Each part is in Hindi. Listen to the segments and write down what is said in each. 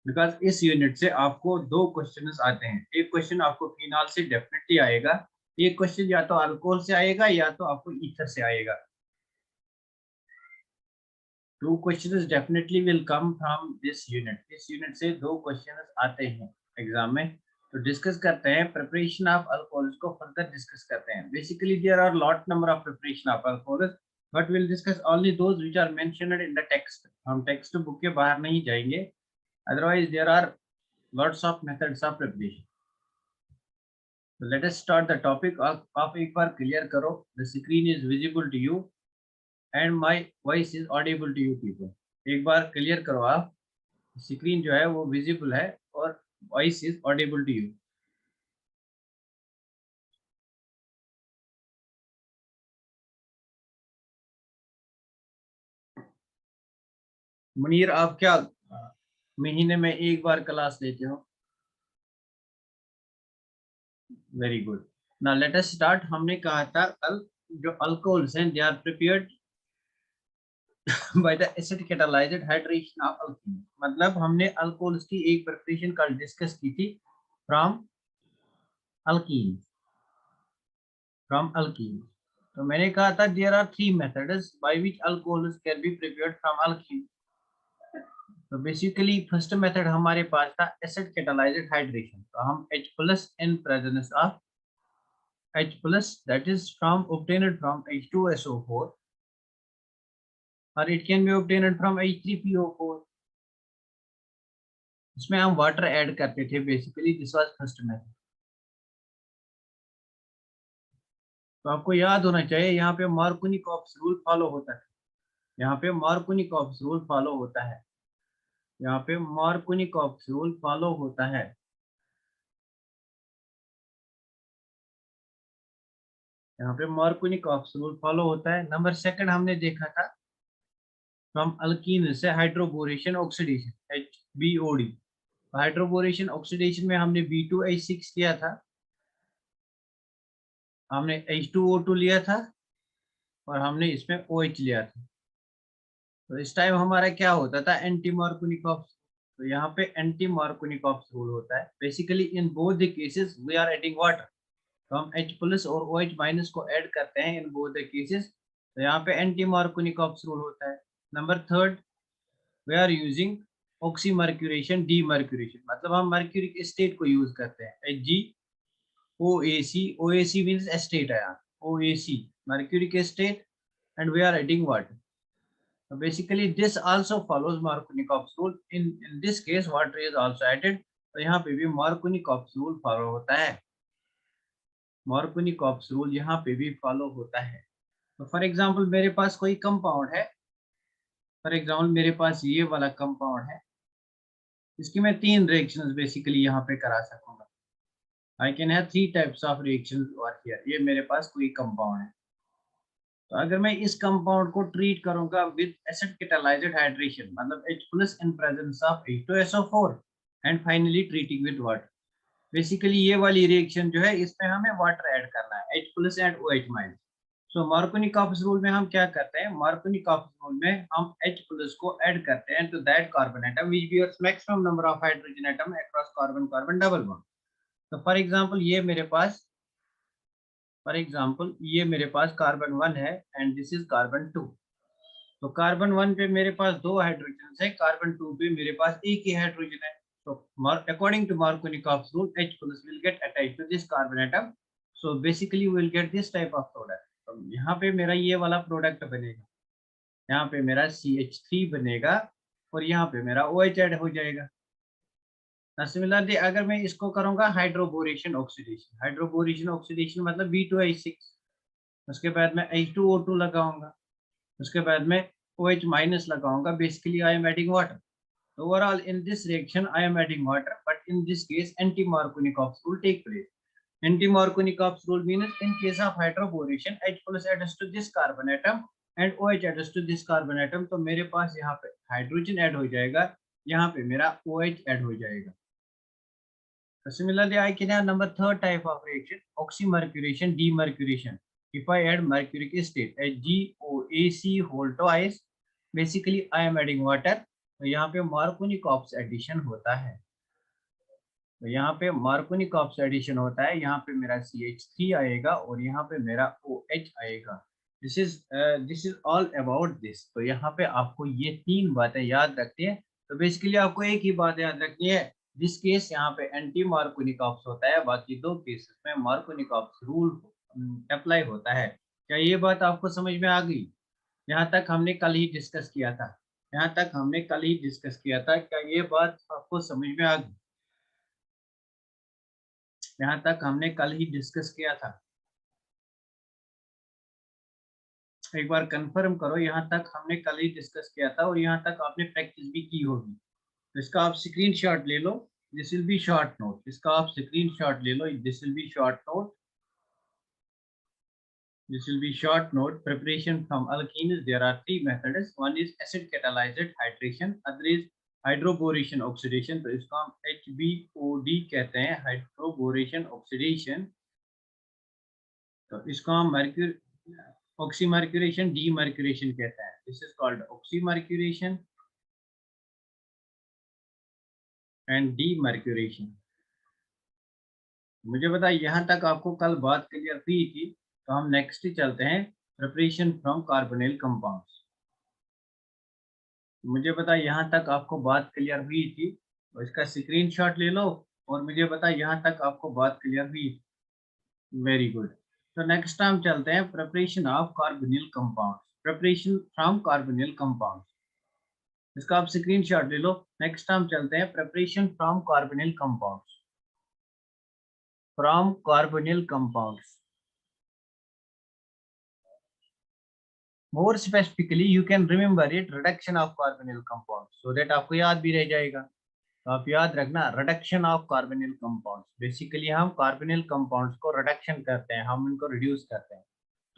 बिकॉज इस यूनिट से आपको दो क्वेश्चन आते हैं। एक क्वेश्चन आपको फिनॉल से डेफिनेटली आएगा, एक क्वेश्चन या तो अल्कोहल से आएगा या तो आपको ईथर से आएगा। Two questions definitely will come from this unit. इस यूनिट से दो क्वेश्चंस आते हैं एग्जाम में। तो डिस्कस करते हैं प्रिपरेशन ऑफ अल्कोहल्स को, फर्दर डिस्कस करते हैं। Basically there are lot number of preparation of alcohols, but will discuss only those which are mentioned in the text. हम टेक्स्ट बुक के बाहर नहीं जाएंगे, otherwise there are lots of methods of preparation. So let us start the topic of एक बार clear करो। The screen is visible to you and my voice is audible to you people. एक बार clear करो आप, screen जो है वो visible है और voice is audible to you. Munir, आप क्या महीने में एक बार क्लास लेते हो? Very good. Now let us start. हमने कहा था कल जो अल्कोहल्स हैं they are prepared by the acid catalyzed hydration of alkene। मतलब हमने अल्कोहल्स की एक प्रिपरेशन कल डिस्कस की थी फ्रॉम अल्कीन। तो मैंने कहा था there are three methods by which alcohols can be prepared from alkene. तो बेसिकली फर्स्ट मेथड हमारे पास था एसिड कैटालाइज्ड हाइड्रेशन। तो हम H+ in presence of H+ that is from obtained from H2SO4 or it can be obtained from H3PO4। इसमें हम वाटर ऐड करते थे। Basically this was first method. तो आपको याद होना चाहिए यहाँ पे मार्कोनिकॉप्स रूल फॉलो होता है। यहाँ पे मार्कोनिकॉप्स रूल फॉलो होता है। यहाँ पे मार्कोनिकॉप्स रूल फॉलो होता है। यहाँ पे मार्कोनिकॉप्स रूल फॉलो होता है। नंबर सेकंड हमने देखा था फ्रॉम अल्कीन से hydroboration oxidation HBOD। Hydroboration oxidation में हमने B2H6 लिया था, हमने H2O2 लिया था और हमने इसमें OH लिया था। तो इस टाइम हमारा क्या होता था, एंटी मार्कोनिकॉप्स। तो यहाँ पे एंटी मार्कोनिकॉप्स रूल होता है। Basically in both the cases we are adding water. तो हम H+ और OH- को ऐड करते हैं इन बोथ द केसेस। तो यहाँ पे एंटी मार्कोनिकॉप्स रूल होता है। Number third we are using oxymercuration demercuration. मतलब हम मर्क्यूरिक एस्टेट को यूज करते हैं HgOAc। OAc मींस एस्टेट है यहाँ, OAc mercuric estate and we are adding water. So basically this also follows Markovnikov's rule. In this case water is also added। तो यहाँ पे भी Markovnikov's rule फॉलो होता है। Markovnikov's rule यहाँ पे भी फॉलो होता है। तो फॉर एग्जांपल मेरे पास कोई कंपाउंड है, फॉर एग्जांपल मेरे पास ये वाला कंपाउंड है, इसकी मैं तीन रिएक्शंस बेसिकली यहाँ पे करा सकूंगा। I can have three types of reactions over here. ये मेरे पास कोई कंपाउंड है। तो अगर मैं इस कंपाउंड को ट्रीट करूंगा विद एसिड कैटालाइज्ड हाइड्रेशन, मतलब H+ in presence of H2SO4 and finally treating with water. Basically ये वाली रिएक्शन जो है इसमें हमें वाटर ऐड करना है, H+ and OH-। So Markovnikov's rule में हम क्या करते हैं, मार्कोनिकॉप्स रूल में हम H+ को ऐड करते हैं to that carbon atom which bears maximum number of hydrogen atom across carbon carbon double bond. तो फॉर एग्जांपल ये मेरे पास, फॉर एग्जांपल ये मेरे पास कार्बन 1 है एंड दिस इज कार्बन 2। तो कार्बन 1 पे मेरे पास दो हाइड्रोजन है, कार्बन 2 पे मेरे पास एक ही हाइड्रोजन है। तो according to Markovnikov's rule H+ will get attached to this carbon atom। so basically we will get this type of product। तो यहाँ पे मेरा ये वाला प्रोडक्ट बनेगा, यहाँ पे मेरा CH3 बनेगा और यहाँ पे मेरा OH ऐड हो जाएगा। सिमिलरली अगर मैं इसको करूंगा हाइड्रोबोरेशन ऑक्सीडेशन, हाइड्रोबोरेशन ऑक्सीडेशन मतलब B2H6, उसके बाद में H2O2 लगाऊंगा, उसके बाद में OH- लगाऊंगा। Basically I am adding water. Overall in this reaction I am adding water, but in this case anti-Markovnikov's rule take place। Anti-Markovnikov's rule means in case of hydroboration H+ adds to this carbon atom and OH adds to this carbon atom। तो मेरे पास यहाँ पे हाइड्रोजन ऐड हो जाएगा, यहाँ पे मेरा OH ऐड हो जाएगा। So similarly I can have number third type of reaction, oxymercuration demercuration। If I add mercuric acid HgOAc whole twice, basically I am adding water तो यहाँ पे मार्कोनिकॉप्स एडिशन होता है। तो यहाँ पे मार्कोनिकॉप्स एडिशन होता है, यहाँ पे मेरा CH3 आएगा और यहाँ पे मेरा OH आएगा। This is all about this. तो यहाँ पे आपको ये तीन बातें याद रखनी है। तो बेसिकली आपको एक ही बात याद रखनी है, जिस केस यहाँ पे एंटी मार्कोनिकॉप्स होता है, बाकी दो केसेस में मार्कोनिकॉप्स रूल अप्लाई होता है। क्या ये बात आपको समझ में आ गई? यहाँ तक हमने कल ही डिस्कस किया था, यहाँ तक हमने कल ही डिस्कस किया था। क्या ये बात आपको समझ में आ गई? यहाँ तक हमने कल ही डिस्कस किया था। एक बार कंफर्म करो, यहाँ तक हमने कल ही डिस्कस किया था और यहाँ तक आपने प्रैक्टिस भी की होगी। तो इसका आप स्क्रीनशॉट ले लो, this will be short note. इसका आप स्क्रीनशॉट ले लो, this will be short note. This will be short note. Preparation from alkenes. There are three methods. One is acid catalyzed hydration. Other is hydroboration oxidation. तो इसको हम HBOD कहते हैं, हाइड्रोबोरेशन ऑक्सीडेशन। तो इसको हम ऑक्सीमर्क्यूरेशन, डीमर्क्यूरेशन कहते हैं। This is called oxymercuration and demercuration. मुझे पता यहाँ तक आपको कल बात क्लियर हुई थी। तो हम नेक्स्ट ही चलते हैं, प्रिपरेशन फ्रॉम कार्बोनिल कंपाउंड्स। मुझे पता यहाँ तक आपको बात क्लियर हुई थी, तो इसका स्क्रीनशॉट ले लो और मुझे पता यहाँ तक आपको बात क्लियर हुई। Very good. तो नेक्स्ट हम चलते हैं preparation of carbonyl compounds, preparation from carbonyl compounds. इसका आप स्क्रीनशॉट ले लो। नेक्स्ट हम चलते हैं preparation from carbonyl compounds, from carbonyl compounds. More specifically you can remember it, reduction of carbonyl compounds, so that आपको याद भी रह जाएगा। तो आप याद रखना, reduction of carbonyl compounds. Basically हम कार्बोनिल कंपाउंड्स को रिडक्शन करते हैं, हम इनको रिड्यूस करते हैं।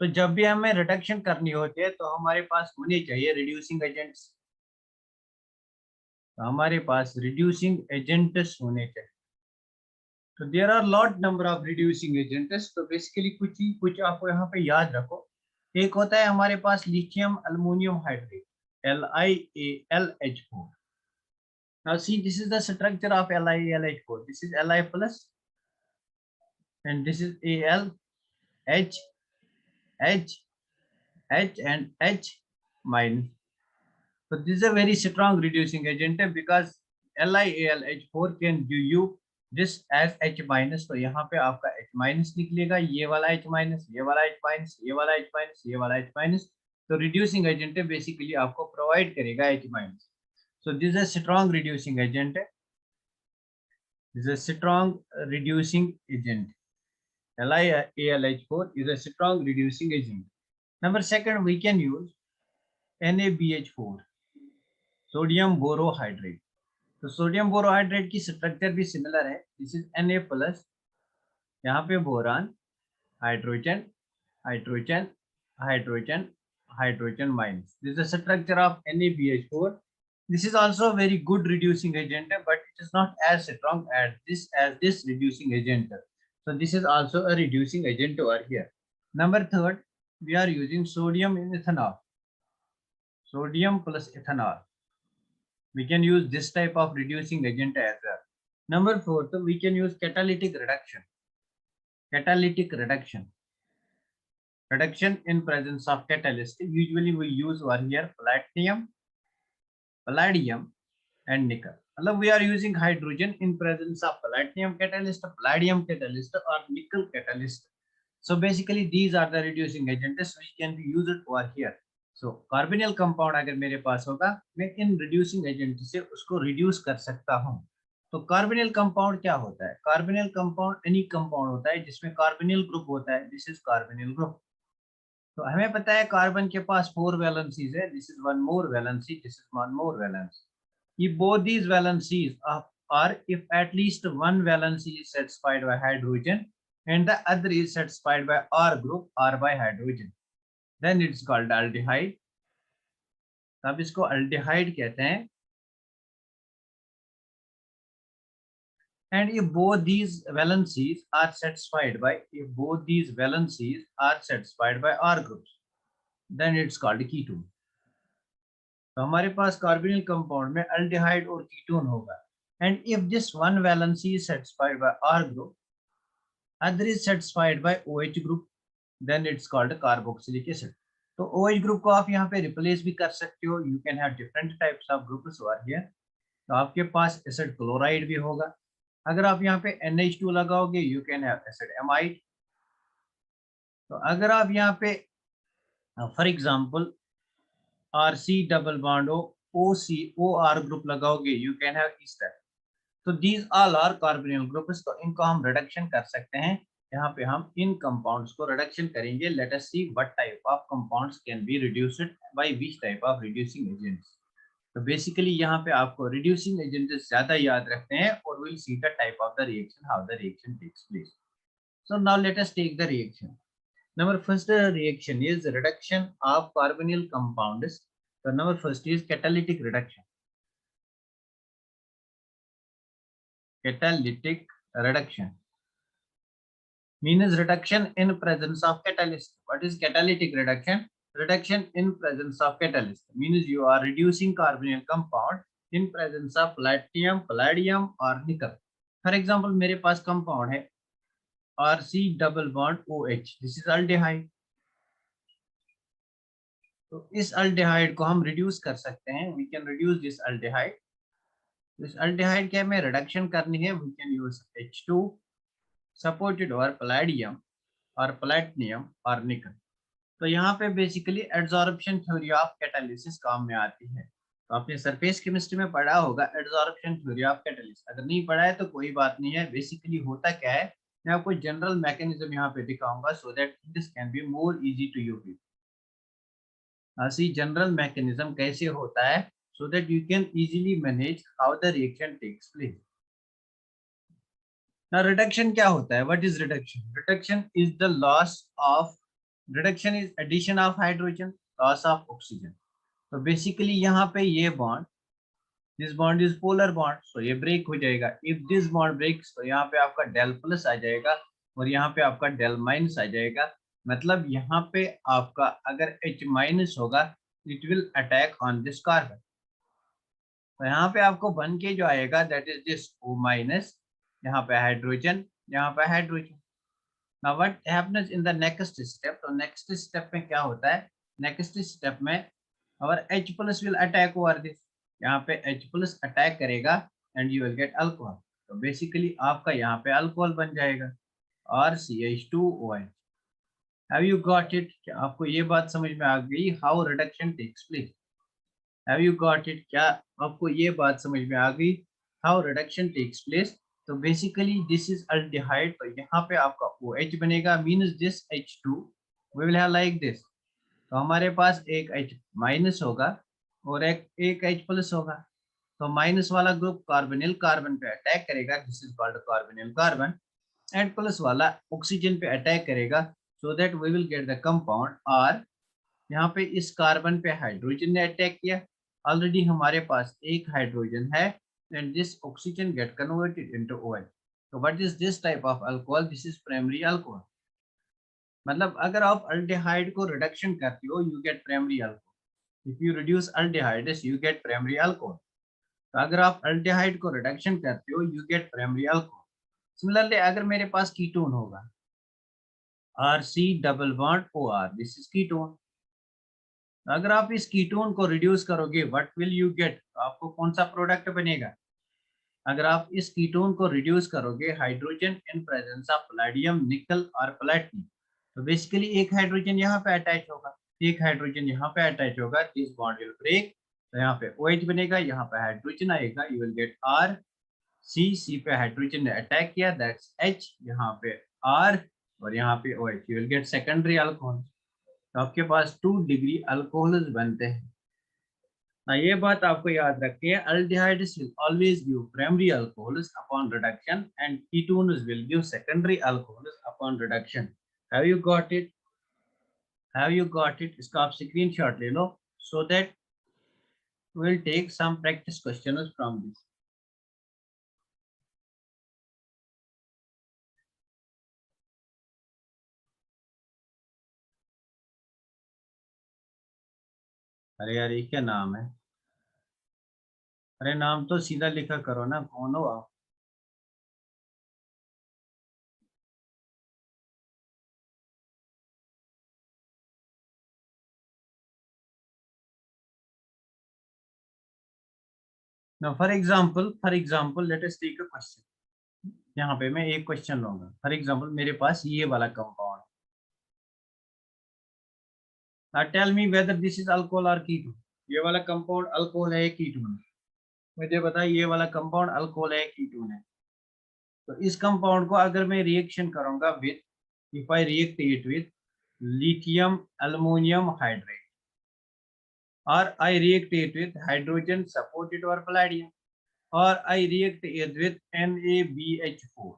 तो जब भी हमें रिडक्शन करनी होती है तो हमारे पास होने चाहिए रिड्यूसिंग एजेंट्स। तो हमारे पास रिड्यूसिंग एजेंट्स होने चाहिए। तो there are lot number of reducing agents. तो बेसिकली कुछ आपको यहाँ पे याद रखो। एक होता है हमारे पास lithium aluminium hydrate, LiAlH4। Now see, this is the structure of LiAlH4. This is Li plus and this is Al, H, H, H and H minus. So this is a very strong reducing agent because LiAlH4 can give you this as H minus। तो यहाँ पे आपका H minus निकलेगा, ये वाला H minus, ये वाला H minus, ये वाला H minus, ये वाला H minus। तो reducing agent बेसिकली आपको प्रोवाइड करेगा H minus। So this is a strong reducing agent. This is a strong reducing agent. LiAlH4 is a strong reducing agent. Number second, we can use NaBH4, sodium borohydrate। तो सोडियम बोरोहाइड्रेट की स्ट्रक्चर भी सिमिलर है। दिस इज Na प्लस, यहाँ पे boron, hydrogen, hydrogen, hydrogen, hydrogen minus. This is structure of NaBH4। This is also a very good reducing agent, but it is not as strong as this reducing agent. So this is also a reducing agent over here. Number third, we are using sodium in ethanol. Sodium plus ethanol. We can use this type of reducing agent as well. Number fourth, we can use catalytic reduction. Catalytic reduction. Reduction in presence of catalyst. Usually we use over here platinum, palladium and nickel. मतलब we are using hydrogen in presence of platinum catalyst, palladium catalyst or nickel catalyst. So basically these are the reducing agents which can be used over here. So carbonyl compound अगर मेरे पास होगा, मैं इन रिड्यूसिंग एजेंट से उसको रिड्यूस कर सकता हूँ। तो कार्बोनिल कंपाउंड क्या होता है? कार्बोनिल कंपाउंड एनी कंपाउंड होता है जिसमें कार्बोनिल ग्रुप होता है। This is carbonyl group. तो हमें पता है कार्बन के पास 4 वैलेंसीज है। This is one more valency, this is one more valency. If both these valencies are if at least one valency is satisfied by hydrogen and the other is satisfied by R group or by hydrogen, then it's called aldehyde। तब इसको aldehyde कहते हैं। And if both these valencies are satisfied by R groups, then it's called ketone। तो हमारे पास कार्बोनिल कंपाउंड में अल्डिहाइड और कीटोन होगा, and if this one valency is satisfied by R group, other is satisfied by OH group, then it's called carboxylic acid. तो OH ग्रुप को आप यहाँ पे रिप्लेस भी कर सकते हो, you can have different types of groups over here. तो आपके पास एसिड क्लोराइड भी होगा। अगर आप यहाँ पे NH2 लगाओगे, you can have acid amide. तो अगर आप यहाँ पे for example RC double bond OR group लगाओगे, यू कैन हैव ईस्टर। तो these all are carbonyl groups. तो इनको हम रिडक्शन कर सकते हैं। यहाँ पे हम इन कंपाउंड्स को रिडक्शन करेंगे। Let us see what type of compounds can be reduced by which type of reducing agents. तो बेसिकली यहाँ पे आपको रिड्यूसिंग एजेंट्स ज्यादा याद रखते हैं, और will see the type of the reaction, how the reaction takes place. So now let us take the reaction. Number first reaction is reduction of carbonyl compounds. So number first is catalytic reduction. Catalytic reduction means reduction in presence of catalyst. What is catalytic reduction? Reduction in presence of catalyst means you are reducing carbonyl compound in presence of platinum, palladium or nickel. For example, मेरे पास compound है RC double bond OH. This is aldehyde. तो इस अल्डिहाइड को हम रिड्यूस कर सकते हैं। We can reduce this aldehyde. इस अल्डिहाइड के हमें रिडक्शन करनी है, we can use H2 supported और पैलेडियम और प्लैटिनम और निकल। तो यहाँ पे basically adsorption theory of catalysis काम में आती है। तो आपने सरफेस केमिस्ट्री में पढ़ा होगा एडसॉर्प्शन थ्योरी ऑफ कैटालिसिस। अगर नहीं पढ़ा है तो कोई बात नहीं है। बेसिकली होता क्या है, मैं आपको जनरल मैकेनिज्म यहाँ पे दिखाऊंगा so that this can be more easy to you people. See general mechanism कैसे होता है, so that you can easily manage how the reaction takes place. Now reduction क्या होता है? What is reduction? Reduction is the loss of, reduction is addition of hydrogen, loss of oxygen. तो बेसिकली यहाँ पे ये bond, this bond is polar bond, so ये ब्रेक हो जाएगा। इफ दिस बॉन्ड ब्रेक्स, तो यहाँ पे आपका डेल प्लस आ जाएगा और यहाँ पे आपका डेल माइनस आ जाएगा। मतलब यहाँ पे आपका अगर H माइनस होगा, it will attack on this carbon. तो यहाँ पे आपको बन के जो आएगा that is this O minus, यहाँ पे हाइड्रोजन, यहाँ पे hydrogen. Now what happens in the next step? तो नेक्स्ट स्टेप में क्या होता है? नेक्स्ट स्टेप में और H plus will attack over this, यहाँ पे H प्लस अटैक करेगा and you will gate alcohol. तो बेसिकली आपका यहाँ पे अल्कोहल बन जाएगा और CH2OH। Have you got it? क्या आपको ये बात समझ में आ गई how reduction takes place? Have you got it? क्या आपको ये बात समझ में आ गई हाउ रिडक्शन टेक्स प्लेस? तो बेसिकली दिस इज अल्डिहाइड, तो यहाँ पे आपका OH बनेगा, means this H2 we will have like this. तो हमारे पास एक H माइनस होगा और एक H प्लस होगा। तो माइनस वाला ग्रुप कार्बोनिल कार्बन पे अटैक करेगा, this is called carbonyl carbon, and plus वाला ऑक्सीजन पे अटैक करेगा, so that we will get the compound R। यहाँ पे इस कार्बन पे हाइड्रोजन ने अटैक किया, ऑलरेडी हमारे पास एक हाइड्रोजन है, and this oxygen get converted into OH। तो what is this type of alcohol? This is primary alcohol. मतलब अगर आप अल्डिहाइड को रिडक्शन करते हो, you get primary alcohol. If you reduce aldehydes, you get primary alcohol. तो अगर आप अल्डिहाइड को रिडक्शन करते हो, you get primary alcohol. Similarly अगर मेरे पास कीटोन होगा, RC double bond OR, this is ketone. अगर आप इस कीटोन को रिड्यूस करोगे, व्हाट विल यू गेट? आपको कौन सा प्रोडक्ट बनेगा? अगर आप इस कीटोन को रिड्यूस करोगे, hydrogen in presence of palladium, निकल और प्लैटिनम, तो बेसिकली एक हाइड्रोजन यहाँ पे अटैच होगा, एक हाइड्रोजन यहाँ पे अटैच होगा, दिस बॉन्ड विल ब्रेक, तो यहाँ पे OH बनेगा, यहाँ पे हाइड्रोजन आएगा, you will gate R C पे हाइड्रोजन ने अटैक किया, दैट्स H, यहाँ पे R और यहाँ पे OH, you will gate secondary alcohol. तो आपके पास 2 डिग्री अल्कोहल्स बनते हैं। ना ये बात आपको याद रखनी है, aldehydes will always give primary alcohols upon reduction and ketones will give secondary alcohols upon reduction. Have you got it? Have you got it? इसका आप स्क्रीनशॉट ले लो so that we will take some practice questions from this. अरे यार ये क्या नाम है? अरे नाम तो सीधा लिखा करो ना, कौन हो आप? ना for example let us take a question. यहाँ पे मैं एक क्वेश्चन लूंगा। फॉर एग्जाम्पल मेरे पास ये वाला compound, tell me whether this is alcohol और कीटोन। ये वाला कंपाउंड अल्कोहल है कीटोन है? मुझे बताइए ये वाला कंपाउंड अल्कोहल है कीटोन है? तो इस कंपाउंड को अगर मैं रिएक्शन करूंगा with, if I react it with lithium aluminium hydrate, or I react it with hydrogen supported or palladium, or I react it with NaBH4.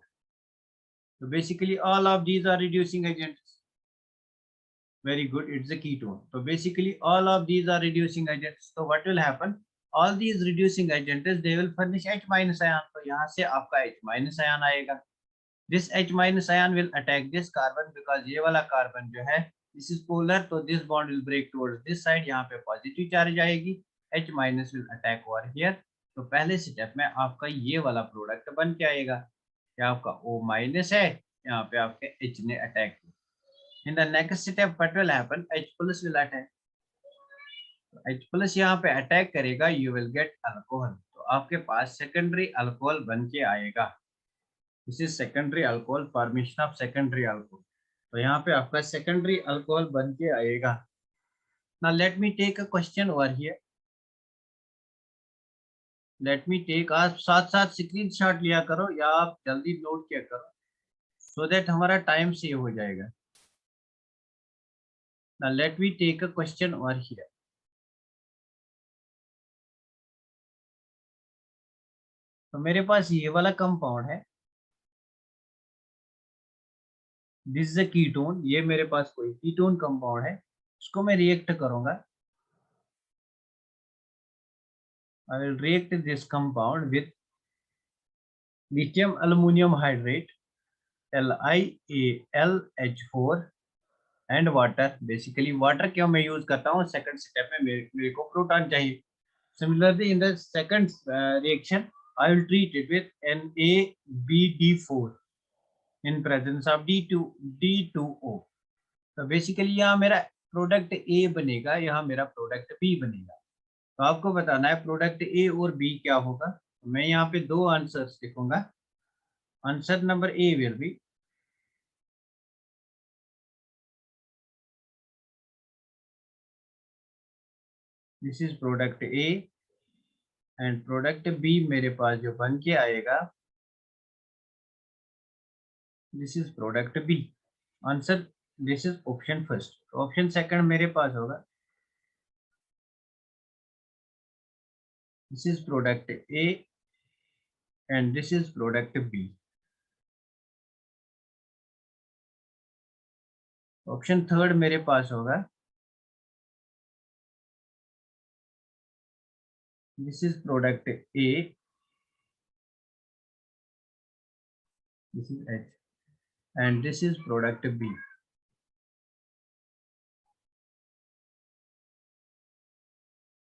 So basically all of these are reducing agents. Very good, it's a ketone. So basically all of these are reducing agents. So what will happen? All these reducing agents, they will furnish H minus ion. तो यहाँ से आपका H minus ion आएगा. This H minus ion will attack this carbon because ये वाला carbon जो है this is polar, तो this bond will break towards this side. यहाँ पे positive charge आएगी, H minus will attack over here. तो पहले स्टेप में आपका ये वाला प्रोडक्ट बन के आएगा, ये आपका O माइनस है, यहाँ पे आपके H ने अटैक किया. In the next step what will happen? H plus will attack. H plus यहाँ पे अटैक करेगा, you will get alcohol. तो आपके पास सेकेंडरी अल्कोहल बन के आएगा. This is secondary alcohol, formation of secondary alcohol. तो यहाँ पे आपका सेकेंडरी अल्कोहल बन के आएगा. Now let me take a question over here. Let me take, आप साथ साथ स्क्रीनशॉट लिया करो या आप जल्दी नोट किया करो, सो दैट हमारा टाइम सेव हो जाएगा. Now let me take a question over here. तो मेरे पास ये वाला कंपाउंड है, दिस इज अ कीटोन. ये मेरे पास कोई कीटोन कंपाउंड है, इसको मैं रिएक्ट करूंगा. I will react this compound with lithium aluminium hydrate LiAlH4 and water. Basically water क्यों मैं यूज करता हूँ, सेकंड स्टेप में मेरे को प्रोटॉन चाहिए. Similarly in the second reaction I will treat it with NaBd4 in presence of D2O. तो बेसिकली यहाँ मेरा प्रोडक्ट ए बनेगा, यहाँ मेरा प्रोडक्ट बी बनेगा. तो आपको बताना है प्रोडक्ट ए और बी क्या होगा. तो मैं यहाँ पे दो आंसर्स लिखूंगा. Answer number A will be, this is product A and product B मेरे पास जो बन के आएगा, this is product B. Answer this is option first. Option second मेरे पास होगा, this is product A and this is product B. Option third मेरे पास होगा, this is product A, this is H and this is product B.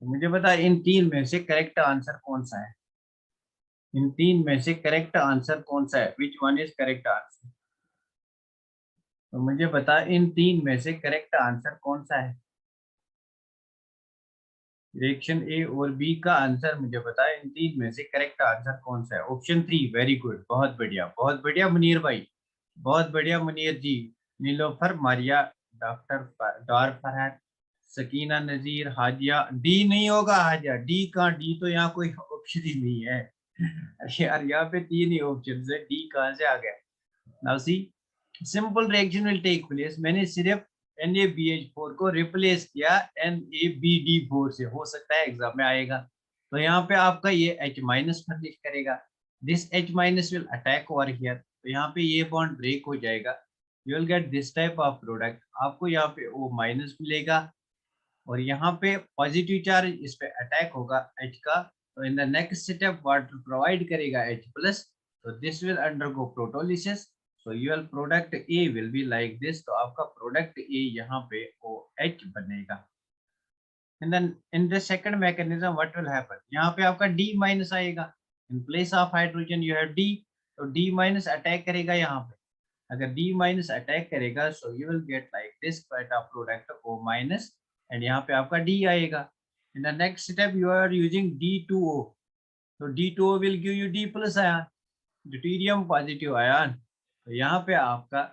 मुझे बता इन तीन में से करेक्ट आंसर कौन सा है. इन तीन में से करेक्ट आंसर कौन सा है, which one is correct answer. तो मुझे बता इन तीन में से करेक्ट आंसर कौन सा है. रिएक्शन ए और बी का आंसर मुझे बता, इन तीन में से करेक्ट आंसर कौन सा है. Option three. वेरी गुड, बहुत बढ़िया मुनीर भाई, बहुत बढ़िया मुनीर जी. नीलोफर, मारिया, डॉक्टर डॉर फरहत, सकीना नजीर, हाजिया. डी नहीं होगा हाजिया, डी कहाँ, डी तो यहाँ कोई ऑप्शन ही नहीं है. अरे यार यहाँ पे तीन ही ऑप्शन है, डी कहाँ से आ गया. Now see, simple reaction will take place. मैंने सिर्फ NaBH4 को रिप्लेस किया NaBd4 से. हो सकता है एग्जाम में आएगा. तो यहाँ पे आपका ये H माइनस फर्निश करेगा, this H minus will attack over here. तो यहाँ पे ये बॉन्ड ब्रेक हो जाएगा, you will get this type of product. आपको यहाँ पे O माइनस मिलेगा और यहाँ पे पॉजिटिव चार्ज इस पे अटैक होगा H का. तो in the next step water provide करेगा H प्लस. तो this will undergo protolysis. So your product A will be like this. तो आपका प्रोडक्ट ए यहाँ पे OH बनेगा. in the second mechanism what will happen, यहाँ पे आपका D minus आएगा, in place of hydrogen you have D, तो D minus अटैक करेगा यहाँ पे, अगर D minus अटैक करेगा so you will get like this beta product O minus and यहाँ पे आपका D आएगा. In the next step you are using D2O, so D2O will give you D plus ion, deuterium positive ion, तो यहाँ पे आपका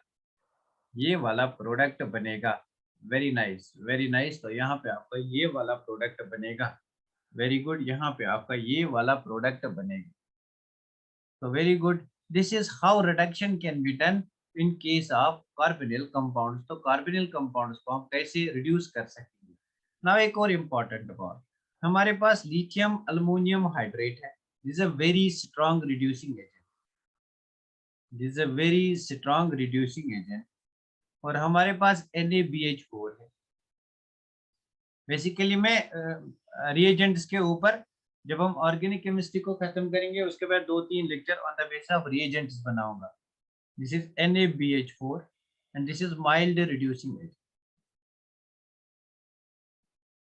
ये वाला प्रोडक्ट बनेगा. Very nice, very nice. तो यहाँ पे आपका ये वाला प्रोडक्ट बनेगा. वेरी गुड, यहाँ पे आपका ये वाला प्रोडक्ट बनेगा. तो very good. This is how reduction can be done in case of carbonyl compounds. तो कार्बोनिल कंपाउंड्स को हम कैसे रिड्यूस कर सकेंगे. नाउ एक और इम्पोर्टेंट बात, हमारे पास लिथियम अल्युमिनियम हाइड्रेट है. This is a very strong reducing agent. This is a very strong reducing agent. और हमारे पास NaBH4 है. बेसिकली मैं रिएजेंट्स के ऊपर जब हम ऑर्गेनिक केमिस्ट्री को खत्म करेंगे उसके बाद 2-3 lecture on the basis of reagents बनाऊंगा. This is NaBH4 and this is mild reducing agent.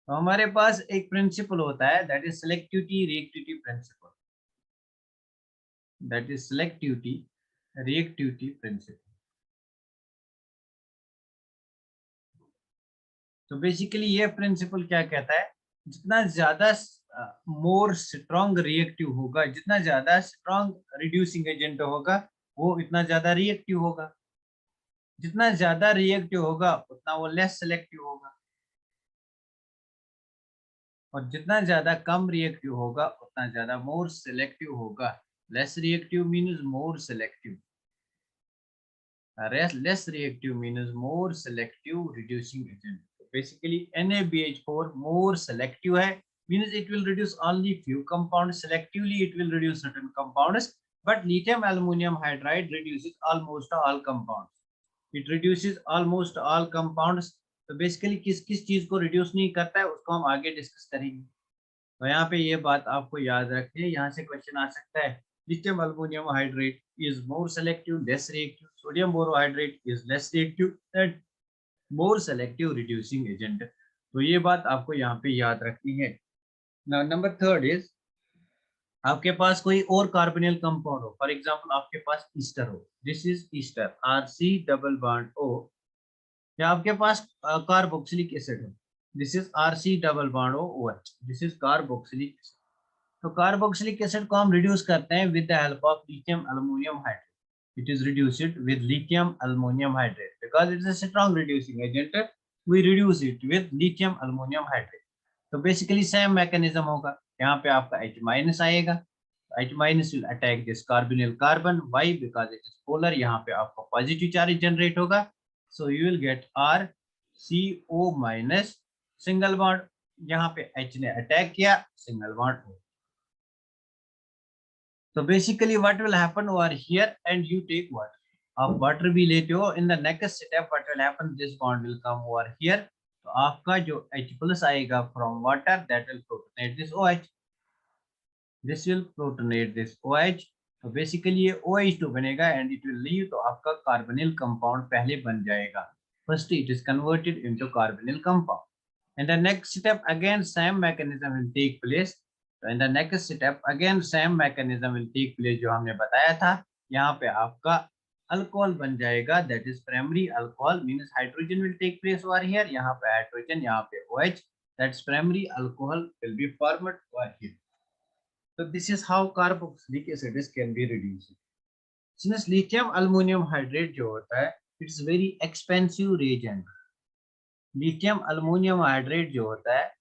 तो हमारे पास एक प्रिंसिपल होता है that is selectivity reactivity principle. That is selectivity reactivity principle. तो बेसिकली ये प्रिंसिपल क्या कहता है, जितना ज्यादा मोर स्ट्रॉन्ग रिएक्टिव होगा, जितना ज्यादा स्ट्रॉन्ग रिड्यूसिंग एजेंट होगा वो इतना ज्यादा रिएक्टिव होगा. जितना ज्यादा रिएक्टिव होगा उतना वो लेस सेलेक्टिव होगा. और जितना ज्यादा कम रिएक्टिव होगा उतना ज्यादा मोर सेलेक्टिव होगा. Less reactive means more selective. less reactive means more selective reducing agent. Basically NaBH4 more selective है, means it will reduce only few compounds. Selectively it will reduce certain compounds, but lithium aluminum hydride reduces almost all compounds. It reduces almost all compounds. तो basically किस किस चीज को reduce नहीं करता है उसको हम आगे डिस्कस करेंगे. तो यहाँ पे ये बात आपको याद रखिए, यहाँ से क्वेश्चन आ सकता है. Lithium aluminum hydrate is more selective, less reactive. Sodium borohydrate is less reactive and more selective reducing agent. तो ये बात आपको यहाँ पे याद रखनी है. Now number third is आपके पास कोई और कार्बोनिल कंपाउंड हो. फॉर एग्जांपल आपके पास ईस्टर हो. This is Easter RC double bond O. या आपके पास कार्बोक्सिलिक एसिड हो. This is RC double bond OH. This is carboxylic acid. तो कार्बोक्सिलिक एसिड को हम रिड्यूस करते हैं with the help of lithium aluminium hydrate. It is reduced with lithium aluminum hydrate because it is a strong reducing agent. We reduce it with lithium aluminum hydrate. तो basically same mechanism होगा. यहाँ पे आपका H minus आएगा. H minus will attack this carbonyl carbon. Why? Because it is polar. यहाँ पे आपका positive charge generate होगा. So you will get RCO minus single bond. यहाँ पे H ने attack किया, single bond हो. So basically what will happen over here, and you take what आप water भी लेते हो. In the next step what will happen, this bond will come over here. तो आपका जो H plus आएगा from water that will protonate this OH. This will protonate this OH. तो basically ये OH2 बनेगा and it will leave. तो आपका carbonyl compound पहले बन जाएगा. First it is converted into carbonyl compound. And the next step again same mechanism will take place. तो in the next step again same mechanism will take place जो हमने बताया था. यहाँ पे आपका अल्कोहल बन जाएगा. That is primary alcohol means hydrogen will take place over here. यहाँ पे हाइड्रोजन, यहाँ पे OH. That's primary alcohol will be formed over here. तो this is how carboxylic acid can be reduced. Since lithium aluminium hydrate जो होता है it's very expensive reagent. Lithium aluminium hydrate जो होता है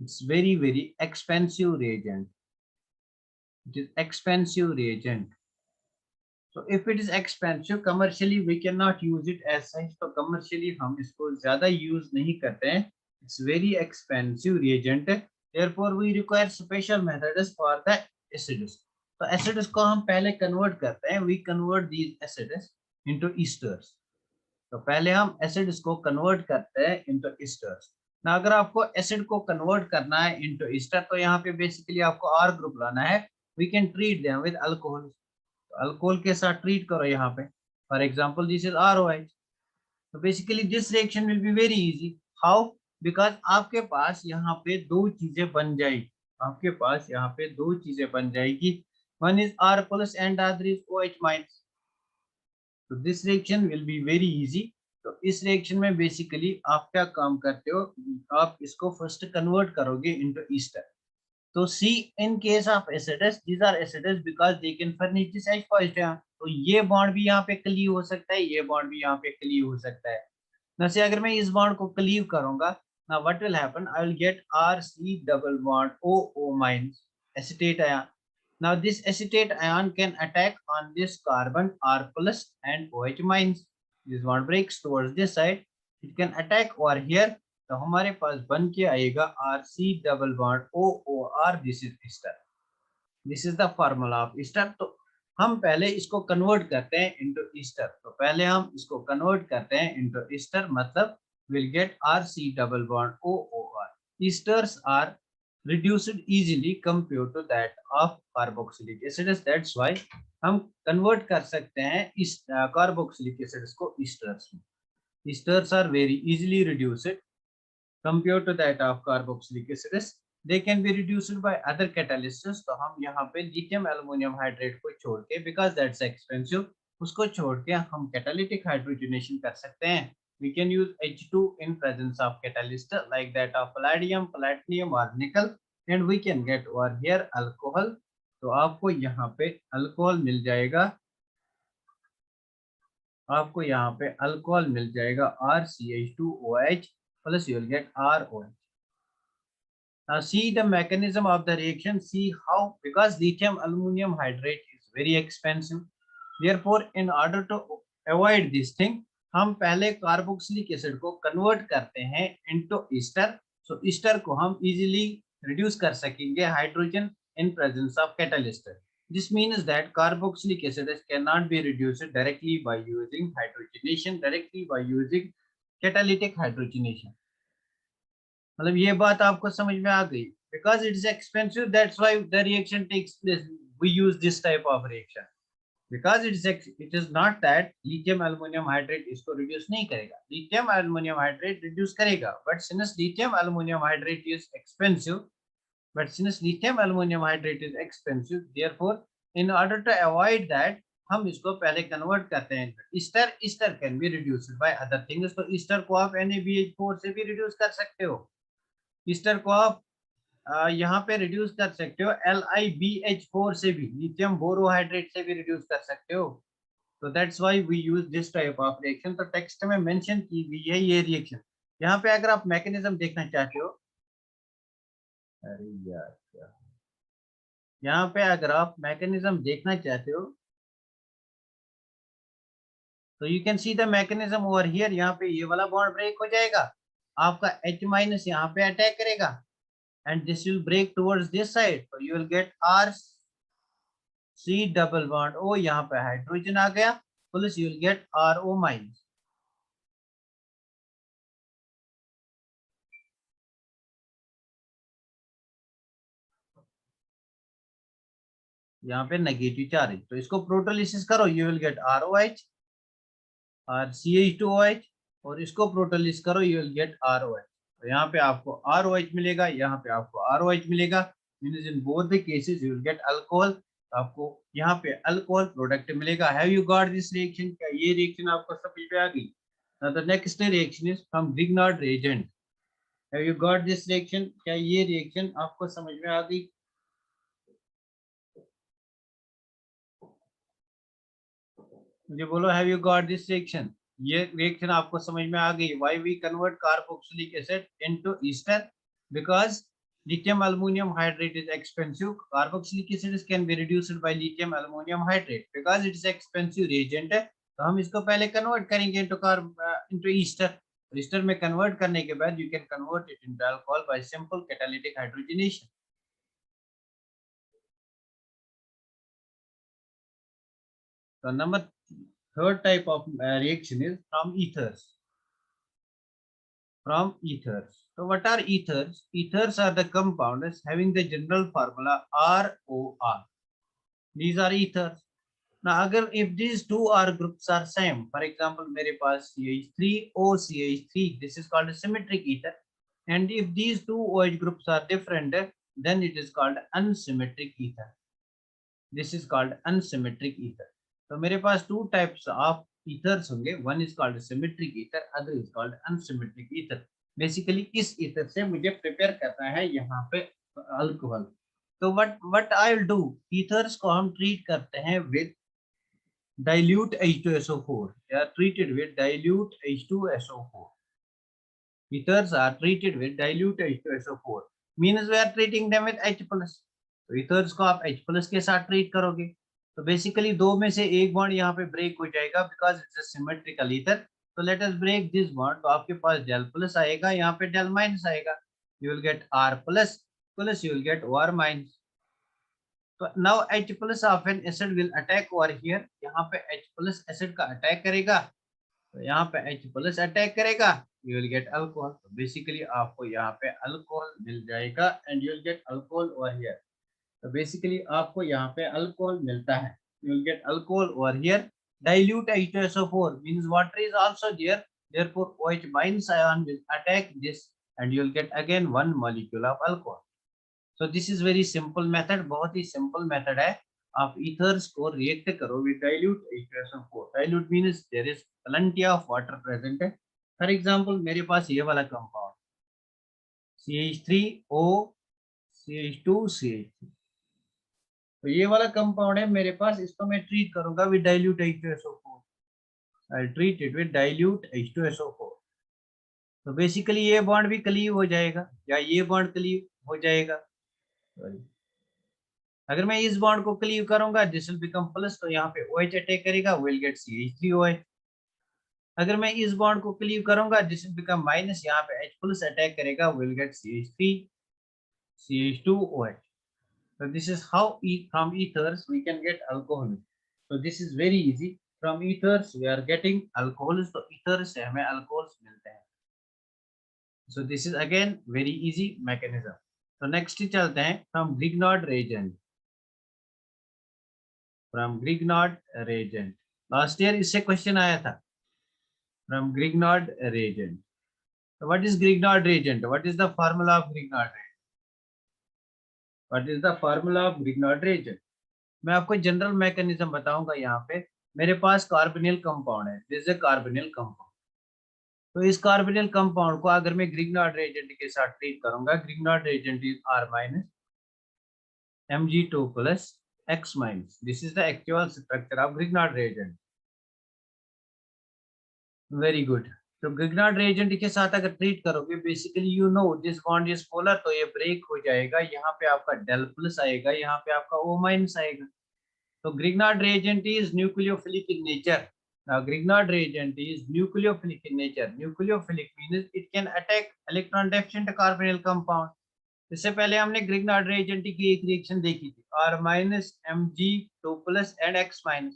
it's very expensive reagent. It is expensive reagent. So if it is expensive, commercially we cannot use it as such. तो commercially हम इसको ज़्यादा use नहीं करते हैं. It's very expensive reagent. Therefore we require special methods for the acids. तो acids को हम पहले convert करते हैं. We convert these acids into esters. तो पहले हम acids को convert करते हैं into esters. ना अगर आपको एसिड को कन्वर्ट करना है इनटू ईस्टर तो यहाँ पे बेसिकली आपको R ग्रुप लाना है. We can treat them with alcohol. तो अल्कोहल के साथ ट्रीट करो यहाँ पे. For example this is ROH. तो basically this reaction will be very easy. How? Because आपके पास यहाँ पे दो चीजें बन जाएगी, आपके पास यहाँ पे दो चीजें बन जाएगी, one is R plus and other is OH minus. तो this reaction will be very easy. तो इस रिएक्शन में बेसिकली आप क्या काम करते हो, आप इसको फर्स्ट कन्वर्ट करोगे इनटू ईस्टर। तो C in case of acids, these are acids because they can furnish this H positive। तो ये बॉन्ड भी यहाँ पे क्लीव हो सकता है, ये बॉन्ड भी यहाँ पे क्लीव हो सकता है। जैसे अगर मैं इस बॉन्ड को क्लीव करूंगा, now what will happen, I will get RC double bond OO minus acetate ion। Now this acetate ion can attack on this carbon R plus and OH minus। This bond breaks towards this side, it can attack over here। तो हमारे पास बन के आएगा RC double bond OOR, this is ester। This is the formula of Easter. तो हम पहले इसको कन्वर्ट करते हैं इनटू ईस्टर। तो पहले हम इसको कन्वर्ट करते हैं इनटू ईस्टर, मतलब will get RC double bond OOR। Esters are reduced easily compared to that of carboxylic acids, that's why हम कन्वर्ट कर सकते हैं इस कार्बोक्सिलिक एसिड्स को ईस्टर्स में। Esters are very easily reduced compared to that of carboxylic acids। they can be reduced by other catalysts। तो हम यहाँ पे लिथियम एल्युमिनियम हाइड्रेट को छोड़ के, बिकॉज दैट्स एक्सपेंसिव, उसको छोड़ के हम कैटालिटिक हाइड्रोजनेशन कर सकते हैं। we can use H2 in presence of catalyst like that of palladium, platinum or nickel, and we can get over here alcohol। तो आपको यहाँ पे अल्कोहल मिल जाएगा, आपको यहाँ पे अल्कोहल मिल जाएगा RCH2OH plus you will get ROH। Now see the mechanism of the reaction, see how, because lithium aluminum hydrate is very expensive, therefore in order to avoid this thing, हम पहले कार्बोक्सिलिक एसिड को कन्वर्ट करते हैं इनटू ईस्टर। सो ईस्टर को हम इजीली रिड्यूस कर सकेंगे hydrogen in presence of catalyst. This means that carboxylic acids cannot be reduced directly by using hydrogenation, directly by using catalytic hydrogenation। मतलब ये बात आपको समझ में आ गई, because it is expensive, that's why the reaction takes place, we use this type of reaction. Because it is not that lithium aluminium hydrate इसको रिड्यूस नहीं करेगा, लिथियम एल्युमिनियम हाइड्रेट रिड्यूस करेगा, but since lithium aluminium hydrate is expensive, but since lithium aluminum hydrate is expensive, therefore in order to avoid that हम इसको पहले कन्वर्ट करते हैं Easter. Easter can be reduced by other things. तो ईस्टर को आप NaBH4 से भी रिड्यूस कर सकते हो, ईस्टर को आप यहाँ पे रिड्यूस कर सकते हो LiBH4 से भी, लिथियम बोरोहाइड्रेट से भी रिड्यूस कर सकते हो। तो that's why we use this type of reaction. तो टेक्स्ट में मेंशन की हुई है ये रिएक्शन। यहाँ पे अगर आप मैकेनिज्म देखना चाहते हो, अरे यार क्या, यहाँ पे अगर आप मैकेनिज्म देखना चाहते हो तो you can see the mechanism over here. यहाँ पे ये वाला बॉन्ड ब्रेक हो जाएगा, आपका H माइनस यहाँ पे अटैक करेगा and this will break towards this side, so you will get RC double bond O, यहाँ पे हाइड्रोजन आ गया, plus you will get RO minus। यहाँ पे नेगेटिव चार्ज, तो इसको प्रोटोलिसिस करो, you will get ROH और CH2OH, और इसको प्रोटोलिस करो, you will get ROH। तो यहाँ पे आपको ROH मिलेगा, यहाँ पे आपको ROH मिलेगा, means in both the cases you will gate alcohol. आपको यहाँ पे अल्कोहल प्रोडक्ट मिलेगा। Have you got this reaction? क्या ये रिएक्शन आपको समझ में आ गई? Now the next reaction is from Grignard reagent. Have you got this reaction? क्या ये रिएक्शन आपको समझ में आ गई? मुझे बोलो, have you got this reaction? ये रिएक्शन आपको समझ में आ गई? Why we convert carboxylic acid into ester? Because lithium aluminum hydrate is expensive, carboxylic acids can be reduced by lithium aluminum hydrate because it is expensive reagent है। तो हम इसको पहले कन्वर्ट करेंगे into ईस्टर। ईस्टर में कन्वर्ट करने के बाद you can convert it into alcohol by simple catalytic hydrogenation। So number third type of reaction is from ethers। From ethers. So what are ethers? Ethers are the compounds having the general formula ROR। These are ethers। Now अगर if these two R groups are same, for example मेरे पास CH3 OCH3, this is called a symmetric ether। and if these two OH groups are different, then it is called unsymmetric ether. This is called unsymmetric ether. तो मेरे पास two types of ethers होंगे. One is called symmetric ether, other is called unsymmetric ether. Basically इस ether से मुझे prepare करना है यहाँ पे alcohol. तो what I'll do, ethers को हम treat करते हैं with dilute H2SO4. They are treated with dilute H2SO4. Ethers are treated with dilute H2SO4. Means we are treating them with H plus. तो ethers को आप H plus के साथ treat करोगे. तो basically दो में से एक बॉन्ड यहाँ पे break हो जाएगा because it's a symmetrical ether. तो let us break this bond. तो आपके पास del plus आएगा, यहाँ पे del minus आएगा. You will get R plus plus you will get OR minus. तो now H plus of an acid will attack over here. यहाँ पे H plus acid का attack करेगा. तो यहाँ पे H plus attack करेगा. You will get alcohol. So basically आपको यहाँ पे alcohol मिल जाएगा and you will get alcohol over here. So basically आपको यहाँ पे alcohol मिलता है. You will get alcohol over here. Dilute H2SO4 means water is also there. Therefore OH minus ion will attack this and you will get again one molecule of alcohol. So this is very simple method. बहुत ही simple method है. आप ethers को react करो with dilute H2SO4. Dilute means there is plenty of water present है. For example मेरे पास ये वाला compound CH3O CH2 CH3. तो ये वाला compound है मेरे पास, इसको मैं treat करूंगा with dilute H2SO4. I'll treat it with dilute H2SO4. तो basically ये bond भी cleave हो जाएगा या ये bond cleave हो जाएगा. अगर मैं इस बॉन्ड को क्लीव करूंगा दिस विल बिकम प्लस, तो यहाँ पे OH अटैक करेगा, विल गेट CH3OH. अगर मैं इस बॉन्ड को क्लीव करूंगा दिस विल बिकम माइनस, यहाँ पे H प्लस अटैक करेगा, will get CH3 CH2OH. so this is how from ethers we can get alcohol. so this is very easy. from ethers we are getting alcohols. तो ethers से हमें alcohols मिलते हैं. so this is again very easy mechanism. तो next चलते हैं from Grignard reagent. From Grignard reagent. Last year इससे क्वेश्चन आया था. From Grignard reagent. So what is Grignard reagent? What is the formula of Grignard reagent? What is the formula of Grignard reagent? मैं आपको जनरल मैकेनिज्म बताऊंगा. यहाँ पे मेरे पास कार्बोनिल कंपाउंड है. This is a carbonyl compound. तो इस कार्बोनिल कंपाउंड को अगर मैं Grignard reagent के साथ ट्रीट करूंगा, Grignard reagent is R minus Mg2 plus X minus. This is the actual structure of Grignard reagent. Very good. तो Grignard reagent के साथ अगर ट्रीट करोगे, basically you know this bond is polar, तो ये ब्रेक हो जाएगा. यहाँ पे आपका डेल प्लस आएगा, यहाँ पे आपका O माइनस आएगा. तो Grignard reagent is nucleophilic in nature. Now Grignard reagent is nucleophilic in nature. Nucleophilic means it can attack electron deficient carbonyl compound. इससे पहले हमने Grignard reagent की एक रिएक्शन देखी थी, R minus Mg2 plus and X minus.